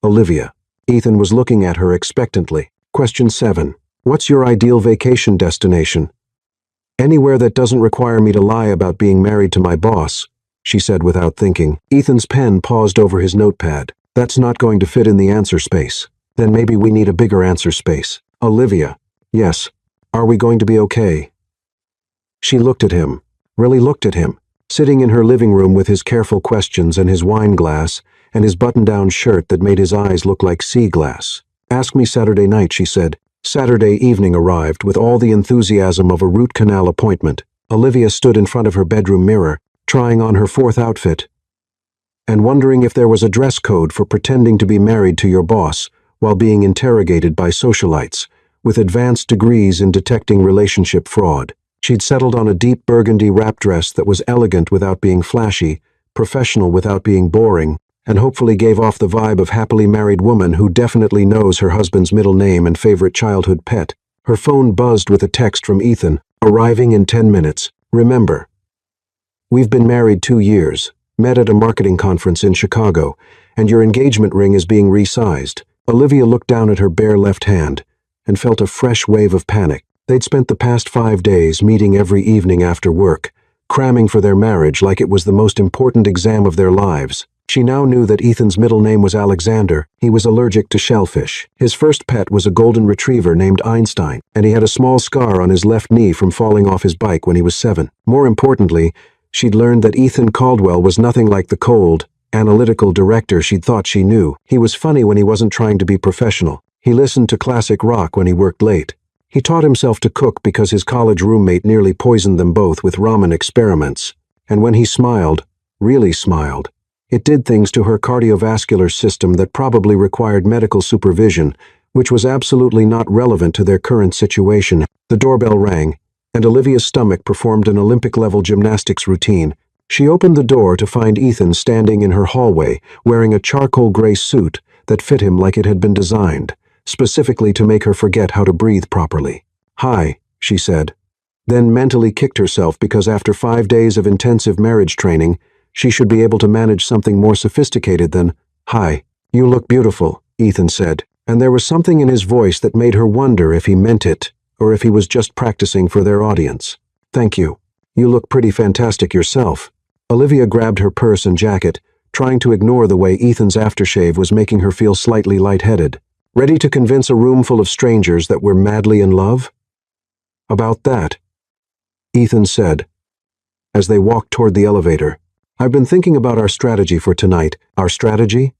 "Olivia." Ethan was looking at her expectantly. Question 7. "What's your ideal vacation destination?" "Anywhere that doesn't require me to lie about being married to my boss," she said without thinking. Ethan's pen paused over his notepad. "That's not going to fit in the answer space. Then maybe we need a bigger answer space." "Olivia." "Yes. Are we going to be okay?" She looked at him, really looked at him, sitting in her living room with his careful questions and his wine glass and his button-down shirt that made his eyes look like sea glass. "Ask me Saturday night," she said. Saturday evening arrived with all the enthusiasm of a root canal appointment. Olivia stood in front of her bedroom mirror, trying on her 4th outfit, and wondering if there was a dress code for pretending to be married to your boss while being interrogated by socialites with advanced degrees in detecting relationship fraud. She'd settled on a deep burgundy wrap dress that was elegant without being flashy, professional without being boring, and hopefully gave off the vibe of happily married woman who definitely knows her husband's middle name and favorite childhood pet. Her phone buzzed with a text from Ethan, "Arriving in 10 minutes. Remember, we've been married 2 years, met at a marketing conference in Chicago, and your engagement ring is being resized." Olivia looked down at her bare left hand and felt a fresh wave of panic. They'd spent the past 5 days meeting every evening after work, cramming for their marriage like it was the most important exam of their lives. She now knew that Ethan's middle name was Alexander. He was allergic to shellfish. His first pet was a golden retriever named Einstein, and he had a small scar on his left knee from falling off his bike when he was 7. More importantly, she'd learned that Ethan Caldwell was nothing like the cold, analytical director she'd thought she knew. He was funny when he wasn't trying to be professional. He listened to classic rock when he worked late. He taught himself to cook because his college roommate nearly poisoned them both with ramen experiments. And when he smiled, really smiled, it did things to her cardiovascular system that probably required medical supervision, which was absolutely not relevant to their current situation. The doorbell rang, and Olivia's stomach performed an Olympic-level gymnastics routine. She opened the door to find Ethan standing in her hallway, wearing a charcoal gray suit that fit him like it had been designed, specifically to make her forget how to breathe properly. "Hi," she said, then mentally kicked herself because after 5 days of intensive marriage training, she should be able to manage something more sophisticated than, "Hi, you look beautiful," Ethan said, and there was something in his voice that made her wonder if he meant it or if he was just practicing for their audience. "Thank you. You look pretty fantastic yourself." Olivia grabbed her purse and jacket, trying to ignore the way Ethan's aftershave was making her feel slightly lightheaded. Ready to convince a room full of strangers that we're madly in love? "About that," Ethan said, as they walked toward the elevator. "I've been thinking about our strategy for tonight." "Our strategy?"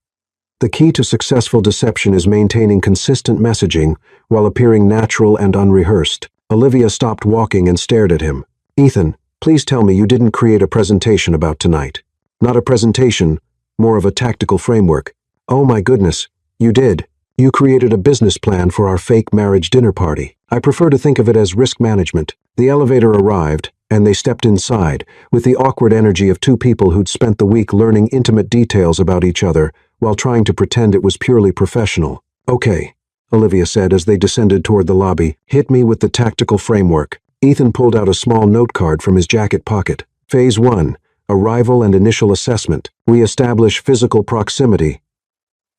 "The key to successful deception is maintaining consistent messaging while appearing natural and unrehearsed. Olivia stopped walking and stared at him. Ethan, please tell me you didn't create a presentation about tonight. Not a presentation, more of a tactical framework. Oh my goodness, you did. You created a business plan for our fake marriage dinner party. I prefer to think of it as risk management. The elevator arrived, and they stepped inside, with the awkward energy of two people who'd spent the week learning intimate details about each other, while trying to pretend it was purely professional. Okay, Olivia said as they descended toward the lobby. Hit me with the tactical framework. Ethan pulled out a small note card from his jacket pocket. Phase 1, Arrival and Initial Assessment. We establish physical proximity.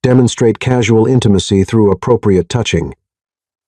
Demonstrate casual intimacy through appropriate touching.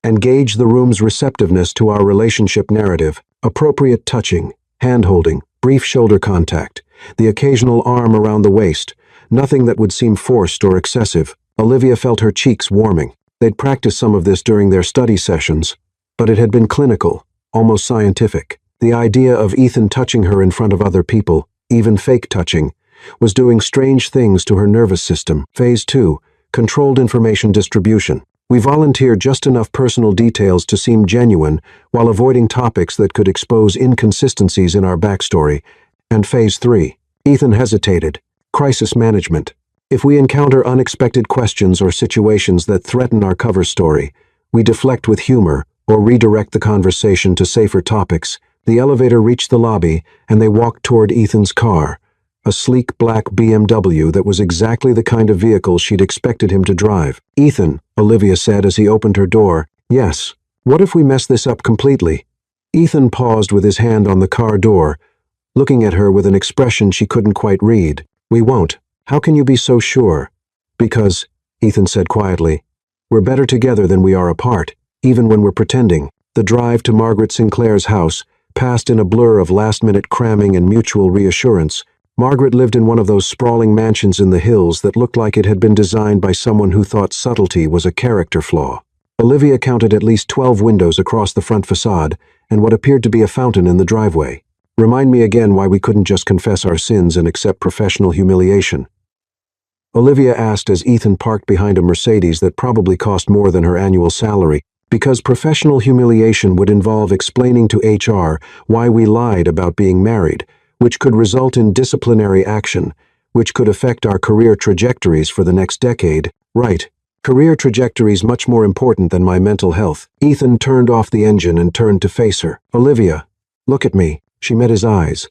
Engage the room's receptiveness to our relationship narrative. Appropriate touching, hand-holding, brief shoulder contact, the occasional arm around the waist, nothing that would seem forced or excessive. Olivia felt her cheeks warming. They'd practiced some of this during their study sessions, but it had been clinical, almost scientific. The idea of Ethan touching her in front of other people, even fake touching, was doing strange things to her nervous system. Phase 2, Controlled Information Distribution. We volunteer just enough personal details to seem genuine while avoiding topics that could expose inconsistencies in our backstory. And Phase 3, Ethan hesitated. Crisis Management. If we encounter unexpected questions or situations that threaten our cover story, we deflect with humor or redirect the conversation to safer topics. The elevator reached the lobby, and they walked toward Ethan's car, a sleek black BMW that was exactly the kind of vehicle she'd expected him to drive. Ethan, Olivia said as he opened her door. Yes. What if we mess this up completely? Ethan paused with his hand on the car door, looking at her with an expression she couldn't quite read. We won't. How can you be so sure? Because, Ethan said quietly, we're better together than we are apart, even when we're pretending. The drive to Margaret Sinclair's house passed in a blur of last-minute cramming and mutual reassurance. Margaret lived in one of those sprawling mansions in the hills that looked like it had been designed by someone who thought subtlety was a character flaw. Olivia counted at least 12 windows across the front facade and what appeared to be a fountain in the driveway. Remind me again why we couldn't just confess our sins and accept professional humiliation. Olivia asked as Ethan parked behind a Mercedes that probably cost more than her annual salary. Because professional humiliation would involve explaining to HR why we lied about being married, which could result in disciplinary action, which could affect our career trajectories for the next decade. Right. Career trajectories much more important than my mental health. Ethan turned off the engine and turned to face her. Olivia, look at me. She met his eyes,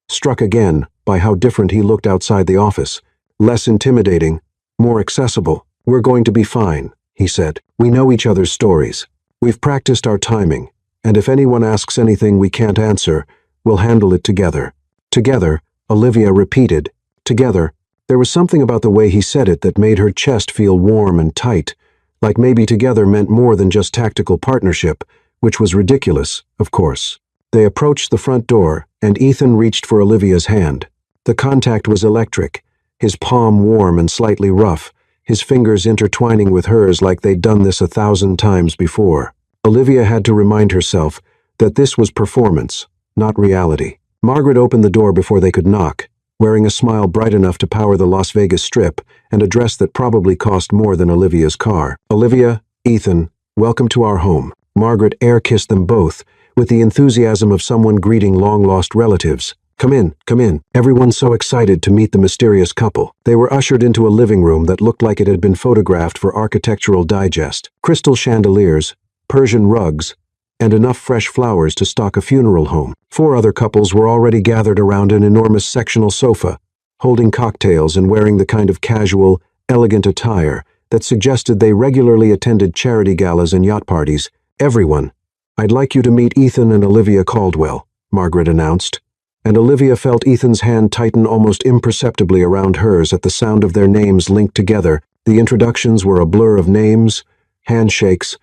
struck again by how different he looked outside the office. Less intimidating, more accessible. We're going to be fine, he said. We know each other's stories. We've practiced our timing, and if anyone asks anything we can't answer, we'll handle it together. Together, Olivia repeated. Together. There was something about the way he said it that made her chest feel warm and tight, like maybe together meant more than just tactical partnership, which was ridiculous, of course. They approached the front door, and Ethan reached for Olivia's hand. The contact was electric, his palm warm and slightly rough, his fingers intertwining with hers like they'd done this 1,000 times before. Olivia had to remind herself that this was performance, not reality. Margaret opened the door before they could knock, wearing a smile bright enough to power the Las Vegas Strip and a dress that probably cost more than Olivia's car. Olivia, Ethan, welcome to our home. Margaret air-kissed them both, with the enthusiasm of someone greeting long-lost relatives. Come in, come in. Everyone's so excited to meet the mysterious couple. They were ushered into a living room that looked like it had been photographed for Architectural Digest. Crystal chandeliers, Persian rugs, and enough fresh flowers to stock a funeral home. 4 other couples were already gathered around an enormous sectional sofa, holding cocktails and wearing the kind of casual, elegant attire that suggested they regularly attended charity galas and yacht parties. Everyone. I'd like you to meet Ethan and Olivia Caldwell, Margaret announced, and Olivia felt Ethan's hand tighten almost imperceptibly around hers at the sound of their names linked together. The introductions were a blur of names, handshakes,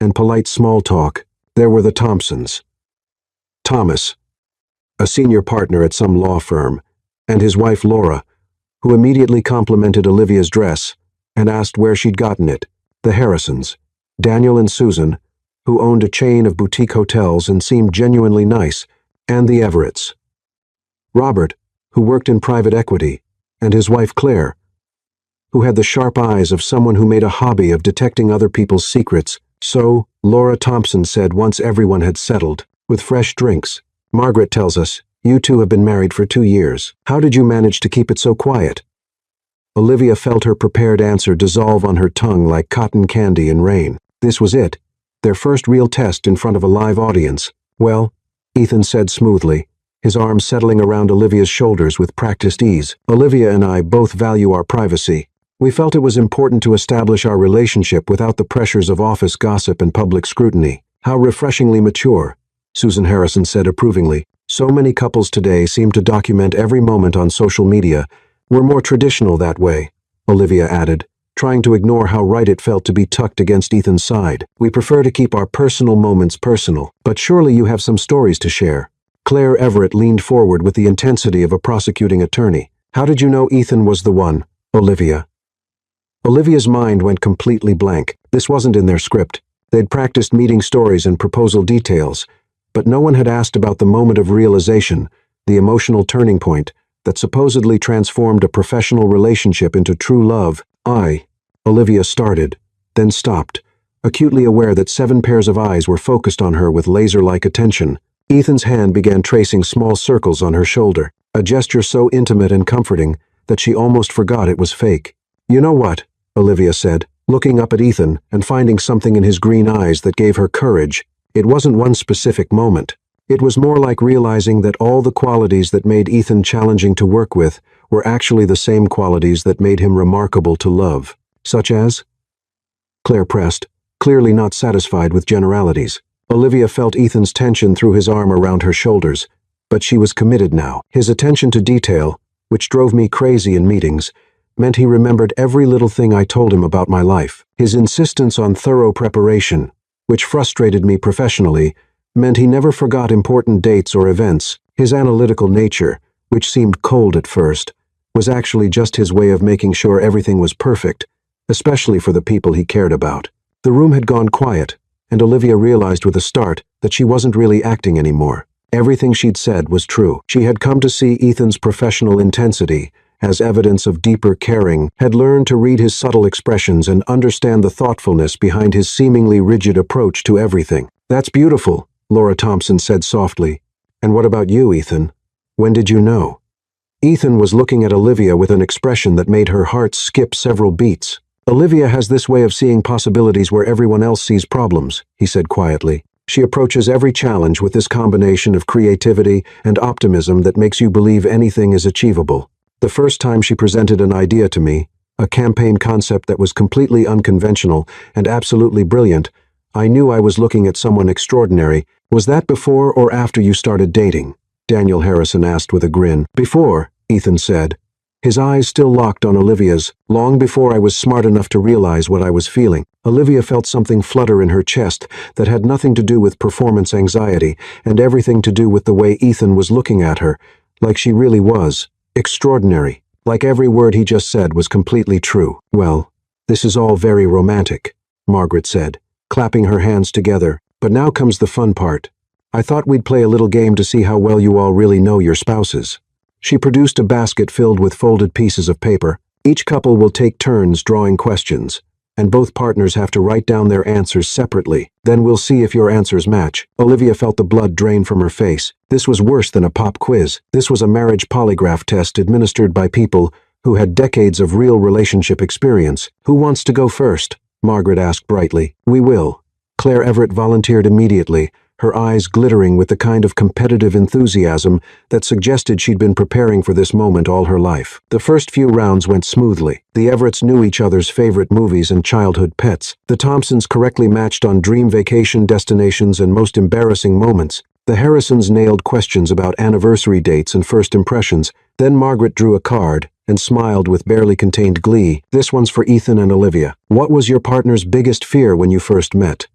and polite small talk. There were the Thompsons. Thomas, a senior partner at some law firm, and his wife Laura, who immediately complimented Olivia's dress and asked where she'd gotten it. The Harrisons, Daniel and Susan, who owned a chain of boutique hotels and seemed genuinely nice, and the Everetts. Robert, who worked in private equity, and his wife Claire, who had the sharp eyes of someone who made a hobby of detecting other people's secrets. So, Laura Thompson said once everyone had settled, with fresh drinks. Margaret tells us, you two have been married for 2 years. How did you manage to keep it so quiet? Olivia felt her prepared answer dissolve on her tongue like cotton candy in rain. This was it. Their first real test in front of a live audience. Well, Ethan said smoothly, his arms settling around Olivia's shoulders with practiced ease. Olivia and I both value our privacy. We felt it was important to establish our relationship without the pressures of office gossip and public scrutiny. How refreshingly mature, Susan Harrison said approvingly. So many couples today seem to document every moment on social media. We're more traditional that way, Olivia added, trying to ignore how right it felt to be tucked against Ethan's side. We prefer to keep our personal moments personal, but surely you have some stories to share. Claire Everett leaned forward with the intensity of a prosecuting attorney. How did you know Ethan was the one, Olivia? Olivia's mind went completely blank. This wasn't in their script. They'd practiced meeting stories and proposal details, but no one had asked about the moment of realization, the emotional turning point, that supposedly transformed a professional relationship into true love. Olivia started, then stopped, acutely aware that 7 pairs of eyes were focused on her with laser-like attention. Ethan's hand began tracing small circles on her shoulder, a gesture so intimate and comforting that she almost forgot it was fake. You know what? Olivia said, looking up at Ethan and finding something in his green eyes that gave her courage. It wasn't one specific moment. It was more like realizing that all the qualities that made Ethan challenging to work with were actually the same qualities that made him remarkable to love. Such as? Claire pressed, clearly not satisfied with generalities. Olivia felt Ethan's tension through his arm around her shoulders, but she was committed now. His attention to detail, which drove me crazy in meetings, meant he remembered every little thing I told him about my life. His insistence on thorough preparation, which frustrated me professionally, meant he never forgot important dates or events. His analytical nature, which seemed cold at first, was actually just his way of making sure everything was perfect, especially for the people he cared about. The room had gone quiet, and Olivia realized with a start that she wasn't really acting anymore. Everything she'd said was true. She had come to see Ethan's professional intensity as evidence of deeper caring, had learned to read his subtle expressions and understand the thoughtfulness behind his seemingly rigid approach to everything. That's beautiful, Laura Thompson said softly. And what about you, Ethan? When did you know? Ethan was looking at Olivia with an expression that made her heart skip several beats. Olivia has this way of seeing possibilities where everyone else sees problems, he said quietly. She approaches every challenge with this combination of creativity and optimism that makes you believe anything is achievable. The first time she presented an idea to me, a campaign concept that was completely unconventional and absolutely brilliant, I knew I was looking at someone extraordinary. Was that before or after you started dating? Daniel Harrison asked with a grin. Before, Ethan said, his eyes still locked on Olivia's, long before I was smart enough to realize what I was feeling. Olivia felt something flutter in her chest that had nothing to do with performance anxiety and everything to do with the way Ethan was looking at her, like she really was. Extraordinary. Like every word he just said was completely true. Well, this is all very romantic, Margaret said, clapping her hands together. But now comes the fun part. I thought we'd play a little game to see how well you all really know your spouses. She produced a basket filled with folded pieces of paper. Each couple will take turns drawing questions, and both partners have to write down their answers separately. Then we'll see if your answers match. Olivia felt the blood drain from her face. This was worse than a pop quiz. This was a marriage polygraph test administered by people who had decades of real relationship experience. Who wants to go first? Margaret asked brightly. We will. Claire Everett volunteered immediately, her eyes glittering with the kind of competitive enthusiasm that suggested she'd been preparing for this moment all her life. The first few rounds went smoothly. The Everetts knew each other's favorite movies and childhood pets. The Thompsons correctly matched on dream vacation destinations and most embarrassing moments. The Harrisons nailed questions about anniversary dates and first impressions. Then Margaret drew a card and smiled with barely contained glee. This one's for Ethan and Olivia. What was your partner's biggest fear when you first met?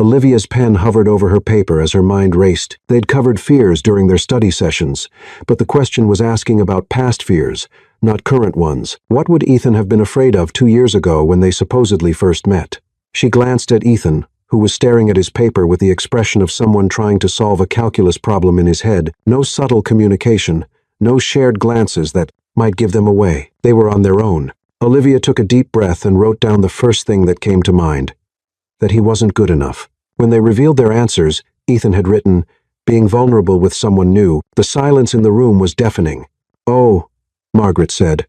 Olivia's pen hovered over her paper as her mind raced. They'd covered fears during their study sessions, but the question was asking about past fears, not current ones. What would Ethan have been afraid of 2 years ago when they supposedly first met? She glanced at Ethan, who was staring at his paper with the expression of someone trying to solve a calculus problem in his head. No subtle communication, no shared glances that might give them away. They were on their own. Olivia took a deep breath and wrote down the first thing that came to mind. that he wasn't good enough. When they revealed their answers, Ethan had written, being vulnerable with someone new. The silence in the room was deafening. "Oh," Margaret said,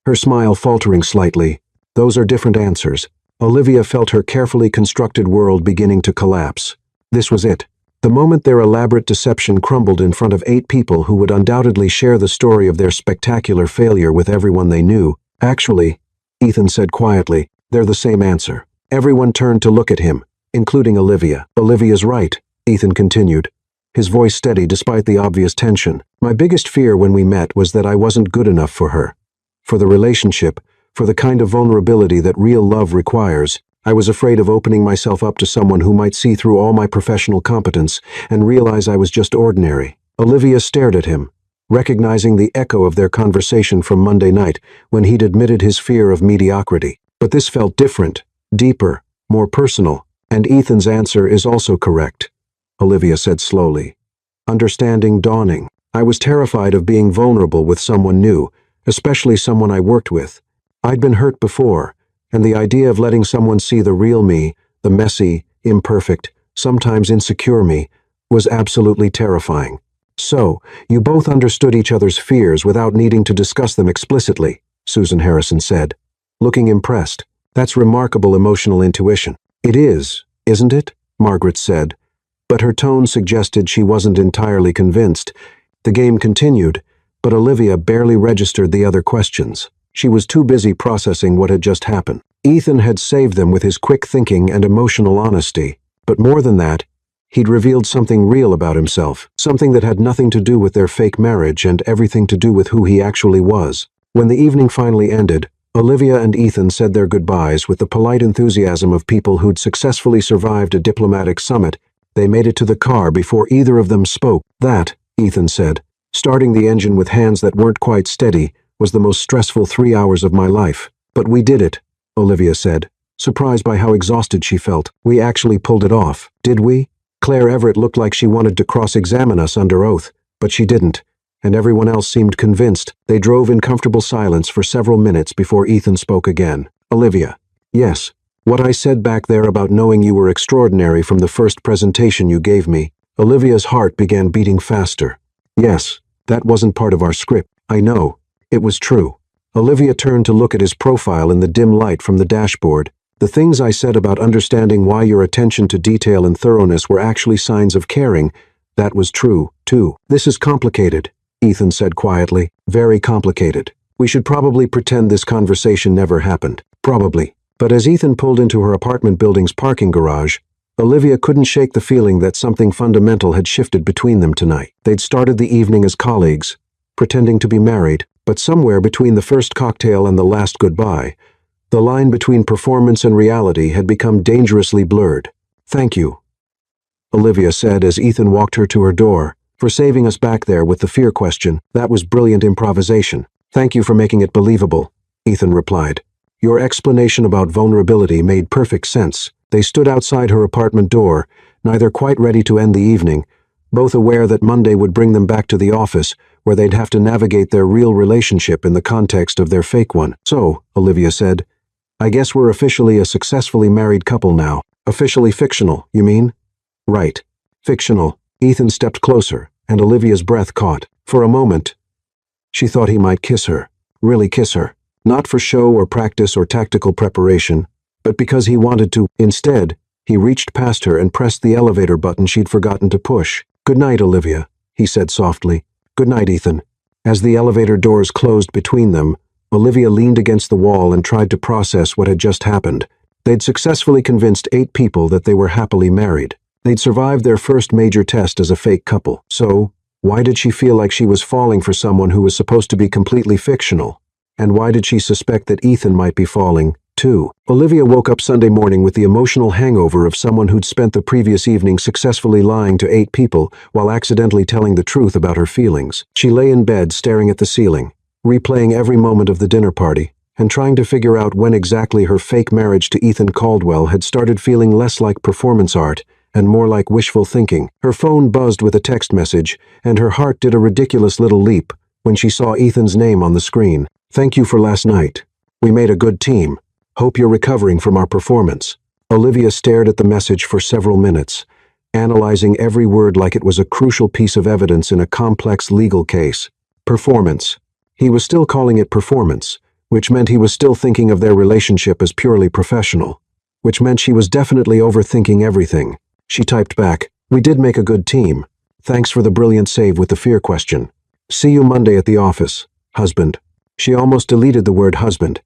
her smile faltering slightly. "Those are different answers." Olivia felt her carefully constructed world beginning to collapse. This was it. The moment their elaborate deception crumbled in front of 8 people who would undoubtedly share the story of their spectacular failure with everyone they knew. "Actually," Ethan said quietly, "they're the same answer." Everyone turned to look at him, including Olivia. "Olivia's right," Ethan continued, his voice steady despite the obvious tension. "My biggest fear when we met was that I wasn't good enough for her. For the relationship, for the kind of vulnerability that real love requires. I was afraid of opening myself up to someone who might see through all my professional competence and realize I was just ordinary." Olivia stared at him, recognizing the echo of their conversation from Monday night when he'd admitted his fear of mediocrity. But this felt different, deeper, more personal. "And Ethan's answer is also correct," Olivia said slowly, understanding dawning. "I was terrified of being vulnerable with someone new, especially someone I worked with. I'd been hurt before, and the idea of letting someone see the real me, the messy, imperfect, sometimes insecure me, was absolutely terrifying." "So, you both understood each other's fears without needing to discuss them explicitly," Susan Harrison said, looking impressed. "That's remarkable emotional intuition." "It is, isn't it?" Margaret said, but her tone suggested she wasn't entirely convinced. The game continued, but Olivia barely registered the other questions. She was too busy processing what had just happened. Ethan had saved them with his quick thinking and emotional honesty, but more than that, he'd revealed something real about himself, something that had nothing to do with their fake marriage and everything to do with who he actually was. When the evening finally ended, Olivia and Ethan said their goodbyes with the polite enthusiasm of people who'd successfully survived a diplomatic summit. They made it to the car before either of them spoke. "That," Ethan said, starting the engine with hands that weren't quite steady, "was the most stressful 3 hours of my life. But we did it," Olivia said, surprised by how exhausted she felt. "We actually pulled it off, did we?" Claire Everett looked like she wanted to cross-examine us under oath, but she didn't, and everyone else seemed convinced. They drove in comfortable silence for several minutes before Ethan spoke again. "Olivia." "Yes. What I said back there about knowing you were extraordinary from the first presentation you gave me." Olivia's heart began beating faster. "Yes, that wasn't part of our script. I know. It was true." Olivia turned to look at his profile in the dim light from the dashboard. "The things I said about understanding why your attention to detail and thoroughness were actually signs of caring, that was true, too." "This is complicated," Ethan said quietly. "Very complicated. We should probably pretend this conversation never happened." "Probably." But as Ethan pulled into her apartment building's parking garage, Olivia couldn't shake the feeling that something fundamental had shifted between them tonight. They'd started the evening as colleagues, pretending to be married, but somewhere between the first cocktail and the last goodbye, the line between performance and reality had become dangerously blurred. "Thank you," Olivia said as Ethan walked her to her door, "for saving us back there with the fear question. That was brilliant improvisation." "Thank you for making it believable," Ethan replied. "Your explanation about vulnerability made perfect sense." They stood outside her apartment door, neither quite ready to end the evening, both aware that Monday would bring them back to the office, where they'd have to navigate their real relationship in the context of their fake one. "So," Olivia said, "I guess we're officially a successfully married couple now." "Officially fictional, you mean?" "Right. Fictional." Ethan stepped closer, and Olivia's breath caught. For a moment, she thought he might kiss her. Really kiss her. Not for show or practice or tactical preparation, but because he wanted to. Instead, he reached past her and pressed the elevator button she'd forgotten to push. "Good night, Olivia," he said softly. "Good night, Ethan." As the elevator doors closed between them, Olivia leaned against the wall and tried to process what had just happened. They'd successfully convinced 8 people that they were happily married. They'd survived their first major test as a fake couple. So, why did she feel like she was falling for someone who was supposed to be completely fictional? And why did she suspect that Ethan might be falling, too? Olivia woke up Sunday morning with the emotional hangover of someone who'd spent the previous evening successfully lying to 8 people while accidentally telling the truth about her feelings. She lay in bed staring at the ceiling, replaying every moment of the dinner party, and trying to figure out when exactly her fake marriage to Ethan Caldwell had started feeling less like performance art and more like wishful thinking. Her phone buzzed with a text message, and her heart did a ridiculous little leap when she saw Ethan's name on the screen. "Thank you for last night. We made a good team. Hope you're recovering from our performance." Olivia stared at the message for several minutes, analyzing every word like it was a crucial piece of evidence in a complex legal case. Performance. He was still calling it performance, which meant he was still thinking of their relationship as purely professional, which meant she was definitely overthinking everything. She typed back, "We did make a good team. Thanks for the brilliant save with the fear question. See you Monday at the office. Husband." She almost deleted the word husband,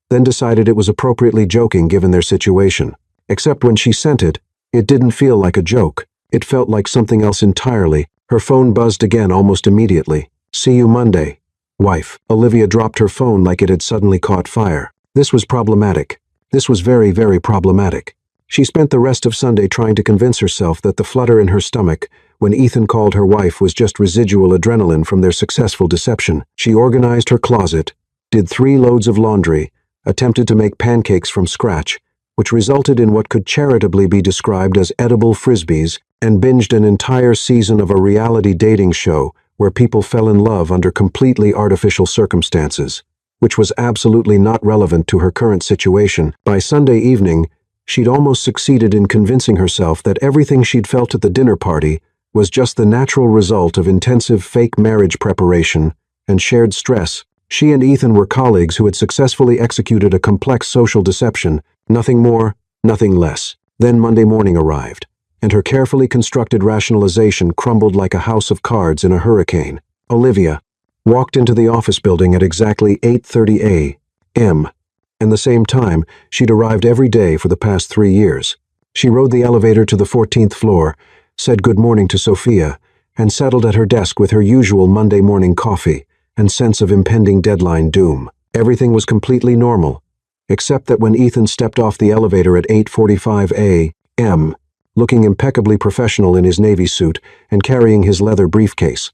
then decided it was appropriately joking given their situation. Except when she sent it, it didn't feel like a joke. It felt like something else entirely. Her phone buzzed again almost immediately. "See you Monday. Wife." Olivia dropped her phone like it had suddenly caught fire. This was problematic. This was very, very problematic. She spent the rest of Sunday trying to convince herself that the flutter in her stomach when Ethan called her wife was just residual adrenaline from their successful deception. She organized her closet, did 3 loads of laundry, attempted to make pancakes from scratch, which resulted in what could charitably be described as edible frisbees, and binged an entire season of a reality dating show where people fell in love under completely artificial circumstances, which was absolutely not relevant to her current situation. By Sunday evening, she'd almost succeeded in convincing herself that everything she'd felt at the dinner party was just the natural result of intensive fake marriage preparation and shared stress. She and Ethan were colleagues who had successfully executed a complex social deception, nothing more, nothing less. Then Monday morning arrived, and her carefully constructed rationalization crumbled like a house of cards in a hurricane. Olivia walked into the office building at exactly 8:30 a.m., and the same time she'd arrived every day for the past 3 years. She rode the elevator to the 14th floor, said good morning to Sophia, and settled at her desk with her usual Monday morning coffee and sense of impending deadline doom. Everything was completely normal, except that when Ethan stepped off the elevator at 8:45 a.m., looking impeccably professional in his navy suit and carrying his leather briefcase,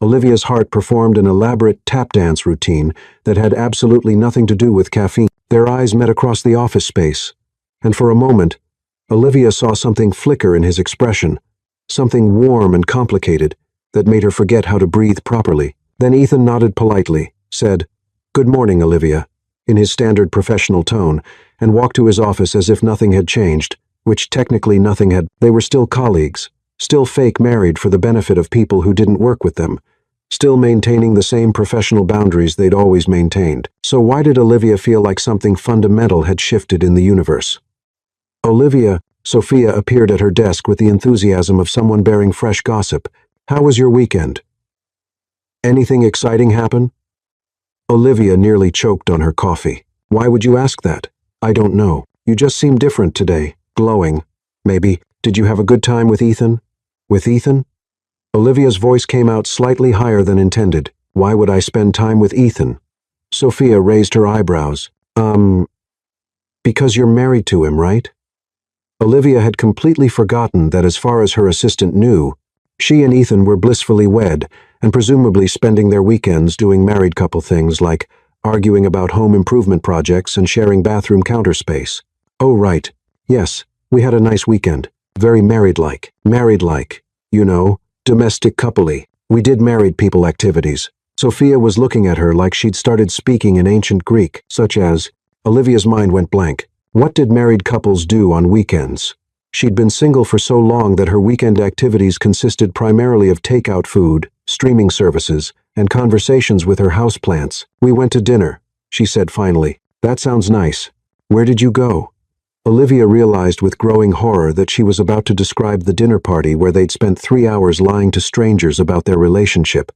Olivia's heart performed an elaborate tap dance routine that had absolutely nothing to do with caffeine. Their eyes met across the office space, and for a moment, Olivia saw something flicker in his expression, something warm and complicated that made her forget how to breathe properly. Then Ethan nodded politely, said, "Good morning, Olivia," in his standard professional tone, and walked to his office as if nothing had changed, which technically nothing had. They were still colleagues, still fake married for the benefit of people who didn't work with them, still maintaining the same professional boundaries they'd always maintained. So why did Olivia feel like something fundamental had shifted in the universe? Sophia appeared at her desk with the enthusiasm of someone bearing fresh gossip. "How was your weekend? Anything exciting happen?" Olivia nearly choked on her coffee. "Why would you ask that?" "I don't know. You just seem different today. Glowing. Maybe. Did you have a good time with Ethan?" "With Ethan?" Olivia's voice came out slightly higher than intended. "Why would I spend time with Ethan?" Sophia raised her eyebrows. Because you're married to him, right?" Olivia had completely forgotten that as far as her assistant knew, she and Ethan were blissfully wed, and presumably spending their weekends doing married couple things like arguing about home improvement projects and sharing bathroom counter space. "Oh, right. Yes, we had a nice weekend. Very married-like. Married-like. You know, domestic couple-y. We did married people activities." Sophia was looking at her like she'd started speaking in ancient Greek, such as, Olivia's mind went blank. What did married couples do on weekends? She'd been single for so long that her weekend activities consisted primarily of takeout food, streaming services, and conversations with her houseplants. "We went to dinner," she said finally. "That sounds nice. Where did you go?" Olivia realized with growing horror that she was about to describe the dinner party where they'd spent 3 hours lying to strangers about their relationship.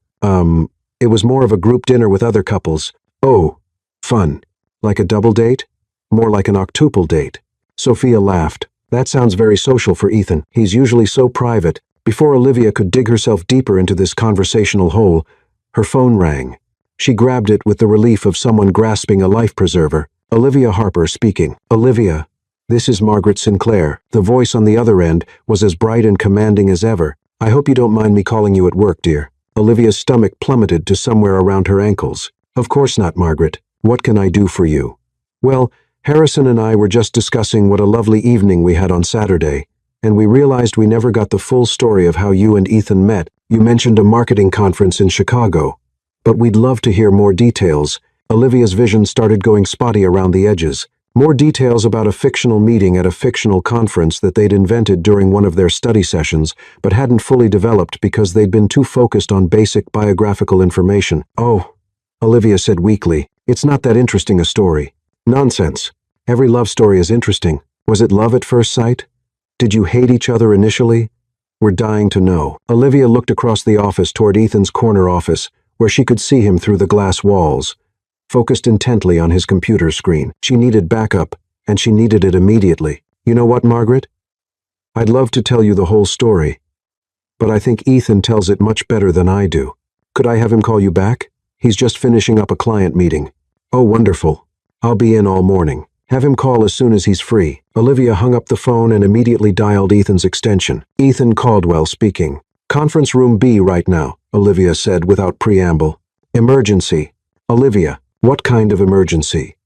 It was more of a group dinner with other couples." "Oh, fun. Like a double date? More like an octuple date." Sophia laughed. "That sounds very social for Ethan. He's usually so private." Before Olivia could dig herself deeper into this conversational hole, her phone rang. She grabbed it with the relief of someone grasping a life preserver. Olivia Harper speaking. "Olivia, this is Margaret Sinclair." The voice on the other end was as bright and commanding as ever. "I hope you don't mind me calling you at work, dear." Olivia's stomach plummeted to somewhere around her ankles. "Of course not, Margaret. What can I do for you?" "Well, Harrison and I were just discussing what a lovely evening we had on Saturday, and we realized we never got the full story of how you and Ethan met. You mentioned a marketing conference in Chicago, but we'd love to hear more details." Olivia's vision started going spotty around the edges. More details about a fictional meeting at a fictional conference that they'd invented during one of their study sessions, but hadn't fully developed because they'd been too focused on basic biographical information. Oh, Olivia said weakly, it's not that interesting a story. Nonsense. Every love story is interesting. Was it love at first sight? Did you hate each other initially? We're dying to know. Olivia looked across the office toward Ethan's corner office, where she could see him through the glass walls, focused intently on his computer screen. She needed backup, and she needed it immediately. You know what, Margaret? I'd love to tell you the whole story, but I think Ethan tells it much better than I do. Could I have him call you back? He's just finishing up a client meeting. Oh, wonderful. I'll be in all morning. Have him call as soon as he's free. Olivia hung up the phone and immediately dialed Ethan's extension. Ethan Caldwell speaking. Conference room B right now, Olivia said without preamble. Emergency. Olivia, what kind of emergency?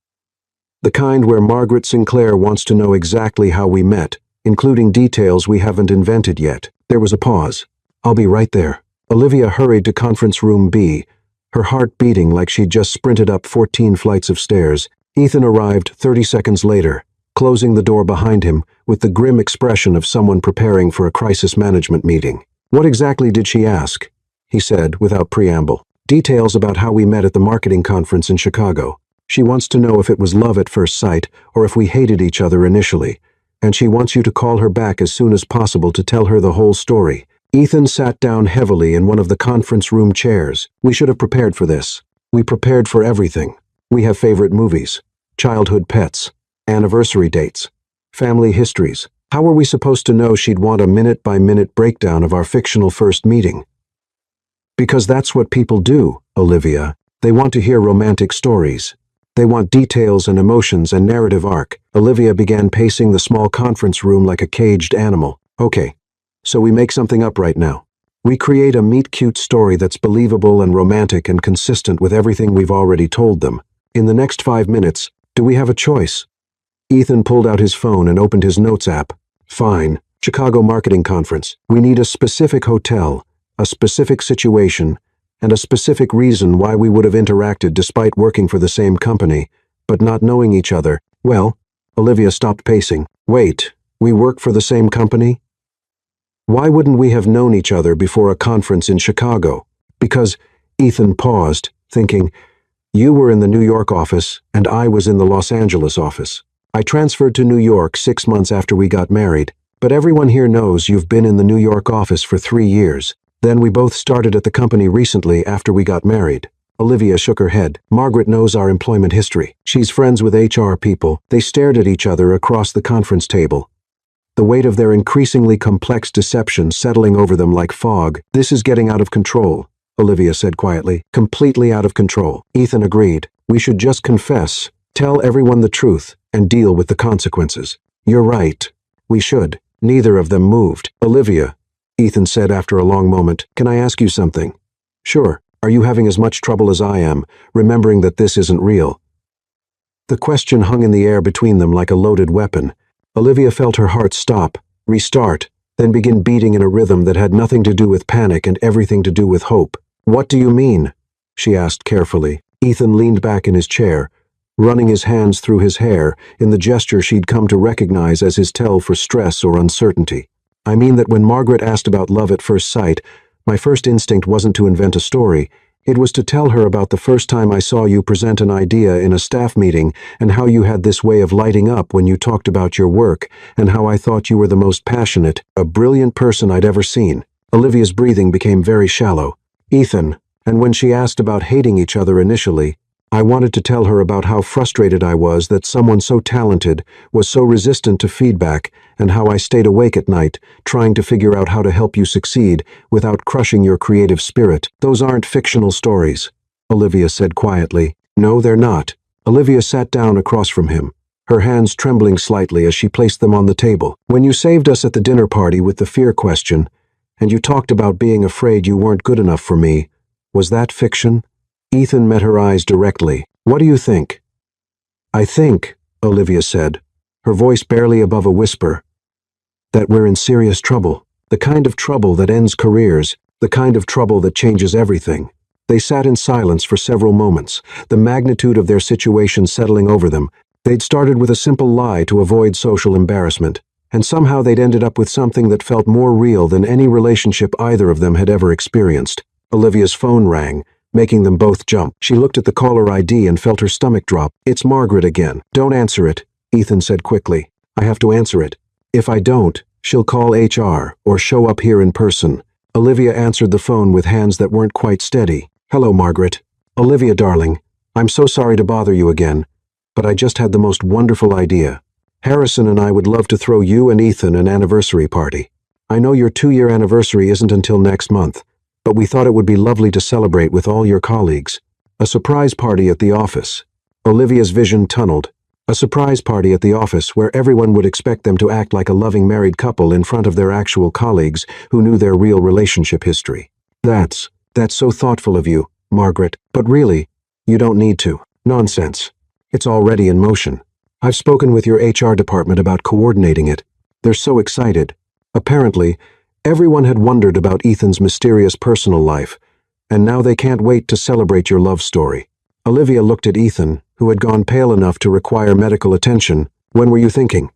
The kind where Margaret Sinclair wants to know exactly how we met, including details we haven't invented yet. There was a pause. I'll be right there. Olivia hurried to conference room B, her heart beating like she'd just sprinted up 14 flights of stairs. Ethan arrived 30 seconds later, closing the door behind him with the grim expression of someone preparing for a crisis management meeting. What exactly did she ask? He said without preamble. Details about how we met at the marketing conference in Chicago. She wants to know if it was love at first sight or if we hated each other initially, and she wants you to call her back as soon as possible to tell her the whole story. Ethan sat down heavily in one of the conference room chairs. We should have prepared for this. We prepared for everything. We have favorite movies, childhood pets, anniversary dates, family histories. How were we supposed to know she'd want a minute-by-minute breakdown of our fictional first meeting? Because that's what people do, Olivia. They want to hear romantic stories. They want details and emotions and narrative arc. Olivia began pacing the small conference room like a caged animal. Okay, so we make something up right now. We create a meet-cute story that's believable and romantic and consistent with everything we've already told them. In the next 5 minutes, do we have a choice? Ethan pulled out his phone and opened his notes app. Fine. Chicago Marketing Conference. We need a specific hotel, a specific situation, and a specific reason why we would have interacted despite working for the same company, but not knowing each other. Well, Olivia stopped pacing. Wait, we work for the same company? Why wouldn't we have known each other before a conference in Chicago? Because Ethan paused, thinking, you were in the New York office, and I was in the Los Angeles office. I transferred to New York 6 months after we got married, but everyone here knows you've been in the New York office for 3 years. Then we both started at the company recently after we got married. Olivia shook her head. Margaret knows our employment history. She's friends with HR people. They stared at each other across the conference table, the weight of their increasingly complex deception settling over them like fog. This is getting out of control, Olivia said quietly. Completely out of control. Ethan agreed. We should just confess, tell everyone the truth, and deal with the consequences. You're right. We should. Neither of them moved. Olivia, Ethan said after a long moment, can I ask you something? Sure. Are you having as much trouble as I am, remembering that this isn't real? The question hung in the air between them like a loaded weapon. Olivia felt her heart stop, restart, then begin beating in a rhythm that had nothing to do with panic and everything to do with hope. What do you mean? She asked carefully. Ethan leaned back in his chair, running his hands through his hair in the gesture she'd come to recognize as his tell for stress or uncertainty. I mean that when Margaret asked about love at first sight, my first instinct wasn't to invent a story. It was to tell her about the first time I saw you present an idea in a staff meeting and how you had this way of lighting up when you talked about your work and how I thought you were the most passionate, a brilliant person I'd ever seen. Olivia's breathing became very shallow. Ethan, and when she asked about hating each other initially, I wanted to tell her about how frustrated I was that someone so talented was so resistant to feedback and how I stayed awake at night trying to figure out how to help you succeed without crushing your creative spirit. Those aren't fictional stories, Olivia said quietly. No, they're not. Olivia sat down across from him, her hands trembling slightly as she placed them on the table. When you saved us at the dinner party with the fear question, and you talked about being afraid you weren't good enough for me, was that fiction? Ethan met her eyes directly. What do you think? I think, Olivia said, her voice barely above a whisper, that we're in serious trouble. The kind of trouble that ends careers, the kind of trouble that changes everything. They sat in silence for several moments, the magnitude of their situation settling over them. They'd started with a simple lie to avoid social embarrassment, and somehow they'd ended up with something that felt more real than any relationship either of them had ever experienced. Olivia's phone rang, making them both jump. She looked at the caller ID and felt her stomach drop. "It's Margaret again." "Don't answer it," Ethan said quickly. "I have to answer it. If I don't, she'll call HR or show up here in person." Olivia answered the phone with hands that weren't quite steady. "Hello, Margaret." "Olivia, darling, I'm so sorry to bother you again, but I just had the most wonderful idea. Harrison and I would love to throw you and Ethan an anniversary party. I know your 2-year anniversary isn't until next month, but we thought it would be lovely to celebrate with all your colleagues. A surprise party at the office." Olivia's vision tunneled. A surprise party at the office where everyone would expect them to act like a loving married couple in front of their actual colleagues who knew their real relationship history. That's so thoughtful of you, Margaret, but really, you don't need to." "Nonsense. It's already in motion. I've spoken with your HR department about coordinating it. They're so excited." Apparently, everyone had wondered about Ethan's mysterious personal life, and now they can't wait to celebrate your love story. Olivia looked at Ethan, who had gone pale enough to require medical attention. "When were you thinking?"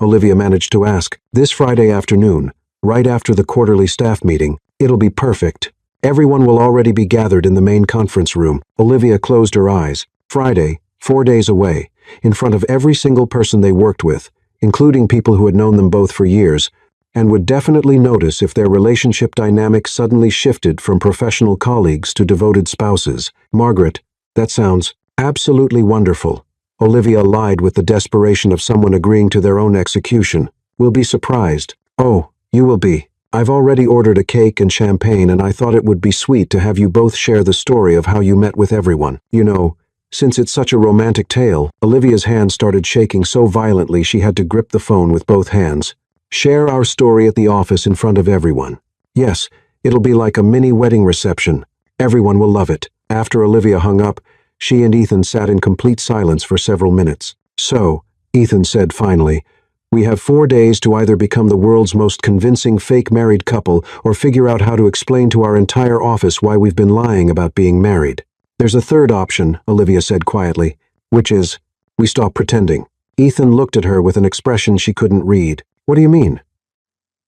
Olivia managed to ask. "This Friday afternoon, right after the quarterly staff meeting. It'll be perfect. Everyone will already be gathered in the main conference room." Olivia closed her eyes. Friday, 4 days away, in front of every single person they worked with, including people who had known them both for years, and would definitely notice if their relationship dynamic suddenly shifted from professional colleagues to devoted spouses. "Margaret, that sounds absolutely wonderful." Olivia lied with the desperation of someone agreeing to their own execution. "We'll be surprised." "Oh, you will be. I've already ordered a cake and champagne, and I thought it would be sweet to have you both share the story of how you met with everyone. You know, since it's such a romantic tale." Olivia's hand started shaking so violently she had to grip the phone with both hands. "Share our story at the office in front of everyone. Yes, it'll be like a mini wedding reception. Everyone will love it." After Olivia hung up, she and Ethan sat in complete silence for several minutes. "So," Ethan said finally, "we have 4 days to either become the world's most convincing fake married couple or figure out how to explain to our entire office why we've been lying about being married. There's a third option," Olivia said quietly, "which is, we stop pretending." Ethan looked at her with an expression she couldn't read. "What do you mean?"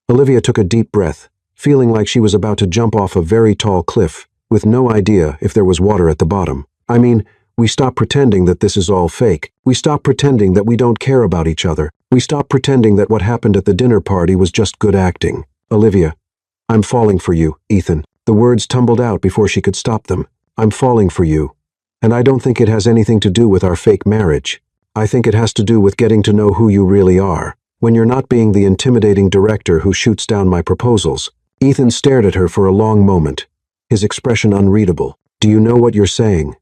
Olivia took a deep breath, feeling like she was about to jump off a very tall cliff, with no idea if there was water at the bottom. "I mean, we stop pretending that this is all fake. We stop pretending that we don't care about each other. We stop pretending that what happened at the dinner party was just good acting." "Olivia, I'm falling for you, Ethan." The words tumbled out before she could stop them. "I'm falling for you. And I don't think it has anything to do with our fake marriage. I think it has to do with getting to know who you really are. When you're not being the intimidating director who shoots down my proposals." Ethan stared at her for a long moment, his expression unreadable. "Do you know what you're saying?"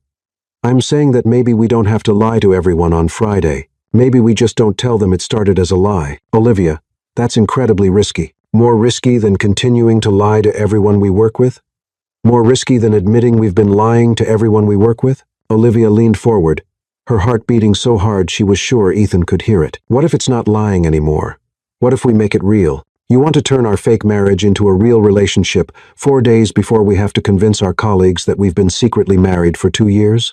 "I'm saying that maybe we don't have to lie to everyone on Friday. Maybe we just don't tell them it started as a lie." "Olivia, that's incredibly risky. More risky than continuing to lie to everyone we work with? More risky than admitting we've been lying to everyone we work with?" Olivia leaned forward, her heart beating so hard she was sure Ethan could hear it. "What if it's not lying anymore? What if we make it real? You want to turn our fake marriage into a real relationship 4 days before we have to convince our colleagues that we've been secretly married for 2 years?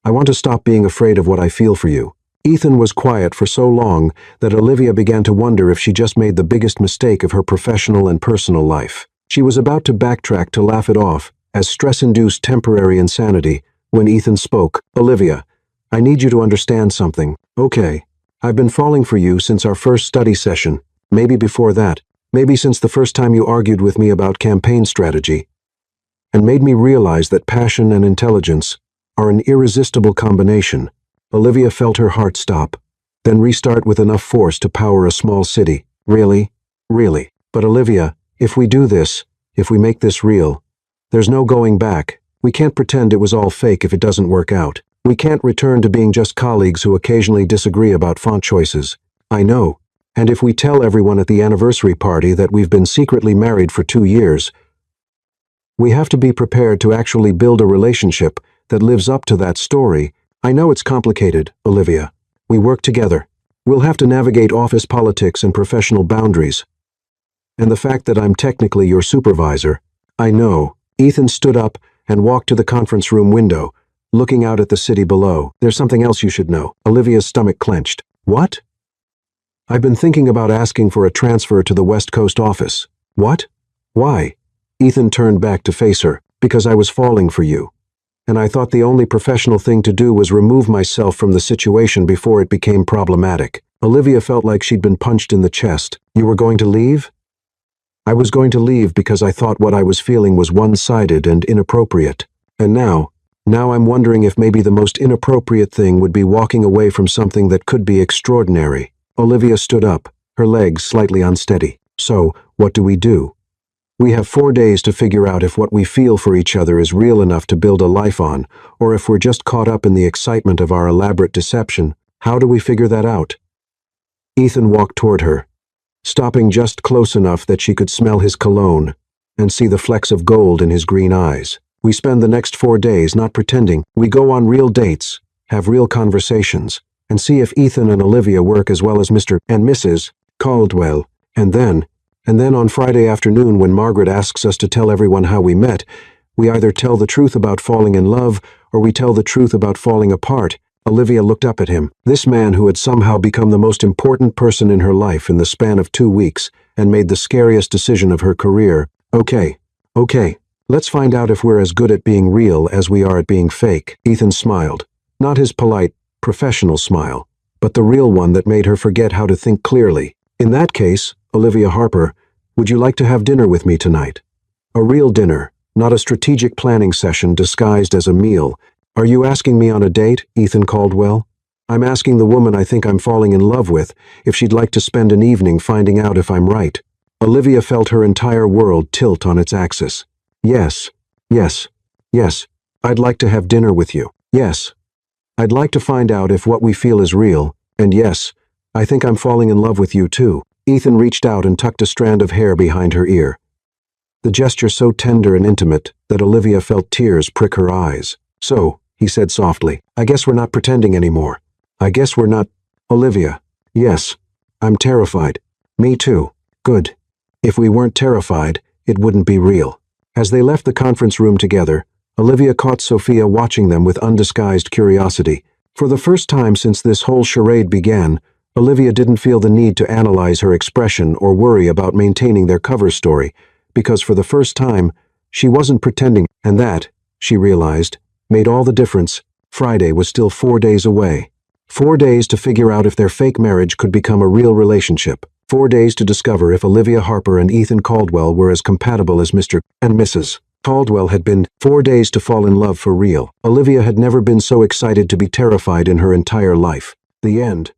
I want to stop being afraid of what I feel for you." Ethan was quiet for so long that Olivia began to wonder if she just made the biggest mistake of her professional and personal life. She was about to backtrack to laugh it off as stress-induced temporary insanity when Ethan spoke. "Olivia, I need you to understand something. Okay, I've been falling for you since our first study session, maybe before that, maybe since the first time you argued with me about campaign strategy, and made me realize that passion and intelligence are an irresistible combination." Olivia felt her heart stop, then restart with enough force to power a small city. "Really? Really? But Olivia, if we do this, if we make this real, there's no going back. We can't pretend it was all fake if it doesn't work out. We can't return to being just colleagues who occasionally disagree about font choices." "I know. And if we tell everyone at the anniversary party that we've been secretly married for 2 years, we have to be prepared to actually build a relationship that lives up to that story. I know it's complicated, Olivia. We work together. We'll have to navigate office politics and professional boundaries. And the fact that I'm technically your supervisor, I know." Ethan stood up and walked to the conference room window, looking out at the city below. There's something else you should know. Olivia's stomach clenched. What? I've been thinking about asking for a transfer to the West Coast office. What? Why? Ethan turned back to face her. Because I was falling for you. And I thought the only professional thing to do was remove myself from the situation before it became problematic. Olivia felt like she'd been punched in the chest. You were going to leave? I was going to leave because I thought what I was feeling was one-sided and inappropriate. And now I'm wondering if maybe the most inappropriate thing would be walking away from something that could be extraordinary. Olivia stood up, her legs slightly unsteady. So, what do we do? We have 4 days to figure out if what we feel for each other is real enough to build a life on, or if we're just caught up in the excitement of our elaborate deception. How do we figure that out? Ethan walked toward her, stopping just close enough that she could smell his cologne and see the flecks of gold in his green eyes. We spend the next 4 days not pretending. We go on real dates, have real conversations, and see if Ethan and Olivia work as well as Mr. and Mrs. Caldwell. And then on Friday afternoon when Margaret asks us to tell everyone how we met, we either tell the truth about falling in love or we tell the truth about falling apart. Olivia looked up at him, this man who had somehow become the most important person in her life in the span of 2 weeks and made the scariest decision of her career. Okay, let's find out if we're as good at being real as we are at being fake. Ethan smiled, not his polite, professional smile, but the real one that made her forget how to think clearly. In that case, Olivia Harper, would you like to have dinner with me tonight? A real dinner, not a strategic planning session disguised as a meal. Are you asking me on a date, Ethan Caldwell? I'm asking the woman I think I'm falling in love with if she'd like to spend an evening finding out if I'm right. Olivia felt her entire world tilt on its axis. Yes. I'd like to have dinner with you. Yes. I'd like to find out if what we feel is real. And yes, I think I'm falling in love with you too. Ethan reached out and tucked a strand of hair behind her ear. The gesture so tender and intimate that Olivia felt tears prick her eyes. So, he said softly, I guess we're not pretending anymore. I guess we're not. Olivia. Yes. I'm terrified. Me too. Good. If we weren't terrified, it wouldn't be real. As they left the conference room together, Olivia caught Sophia watching them with undisguised curiosity. For the first time since this whole charade began, Olivia didn't feel the need to analyze her expression or worry about maintaining their cover story, because for the first time, she wasn't pretending, and that, she realized, made all the difference. Friday was still 4 days away. 4 days to figure out if their fake marriage could become a real relationship. 4 days to discover if Olivia Harper and Ethan Caldwell were as compatible as Mr. and Mrs. Caldwell had been. 4 days to fall in love for real. Olivia had never been so excited to be terrified in her entire life. The end.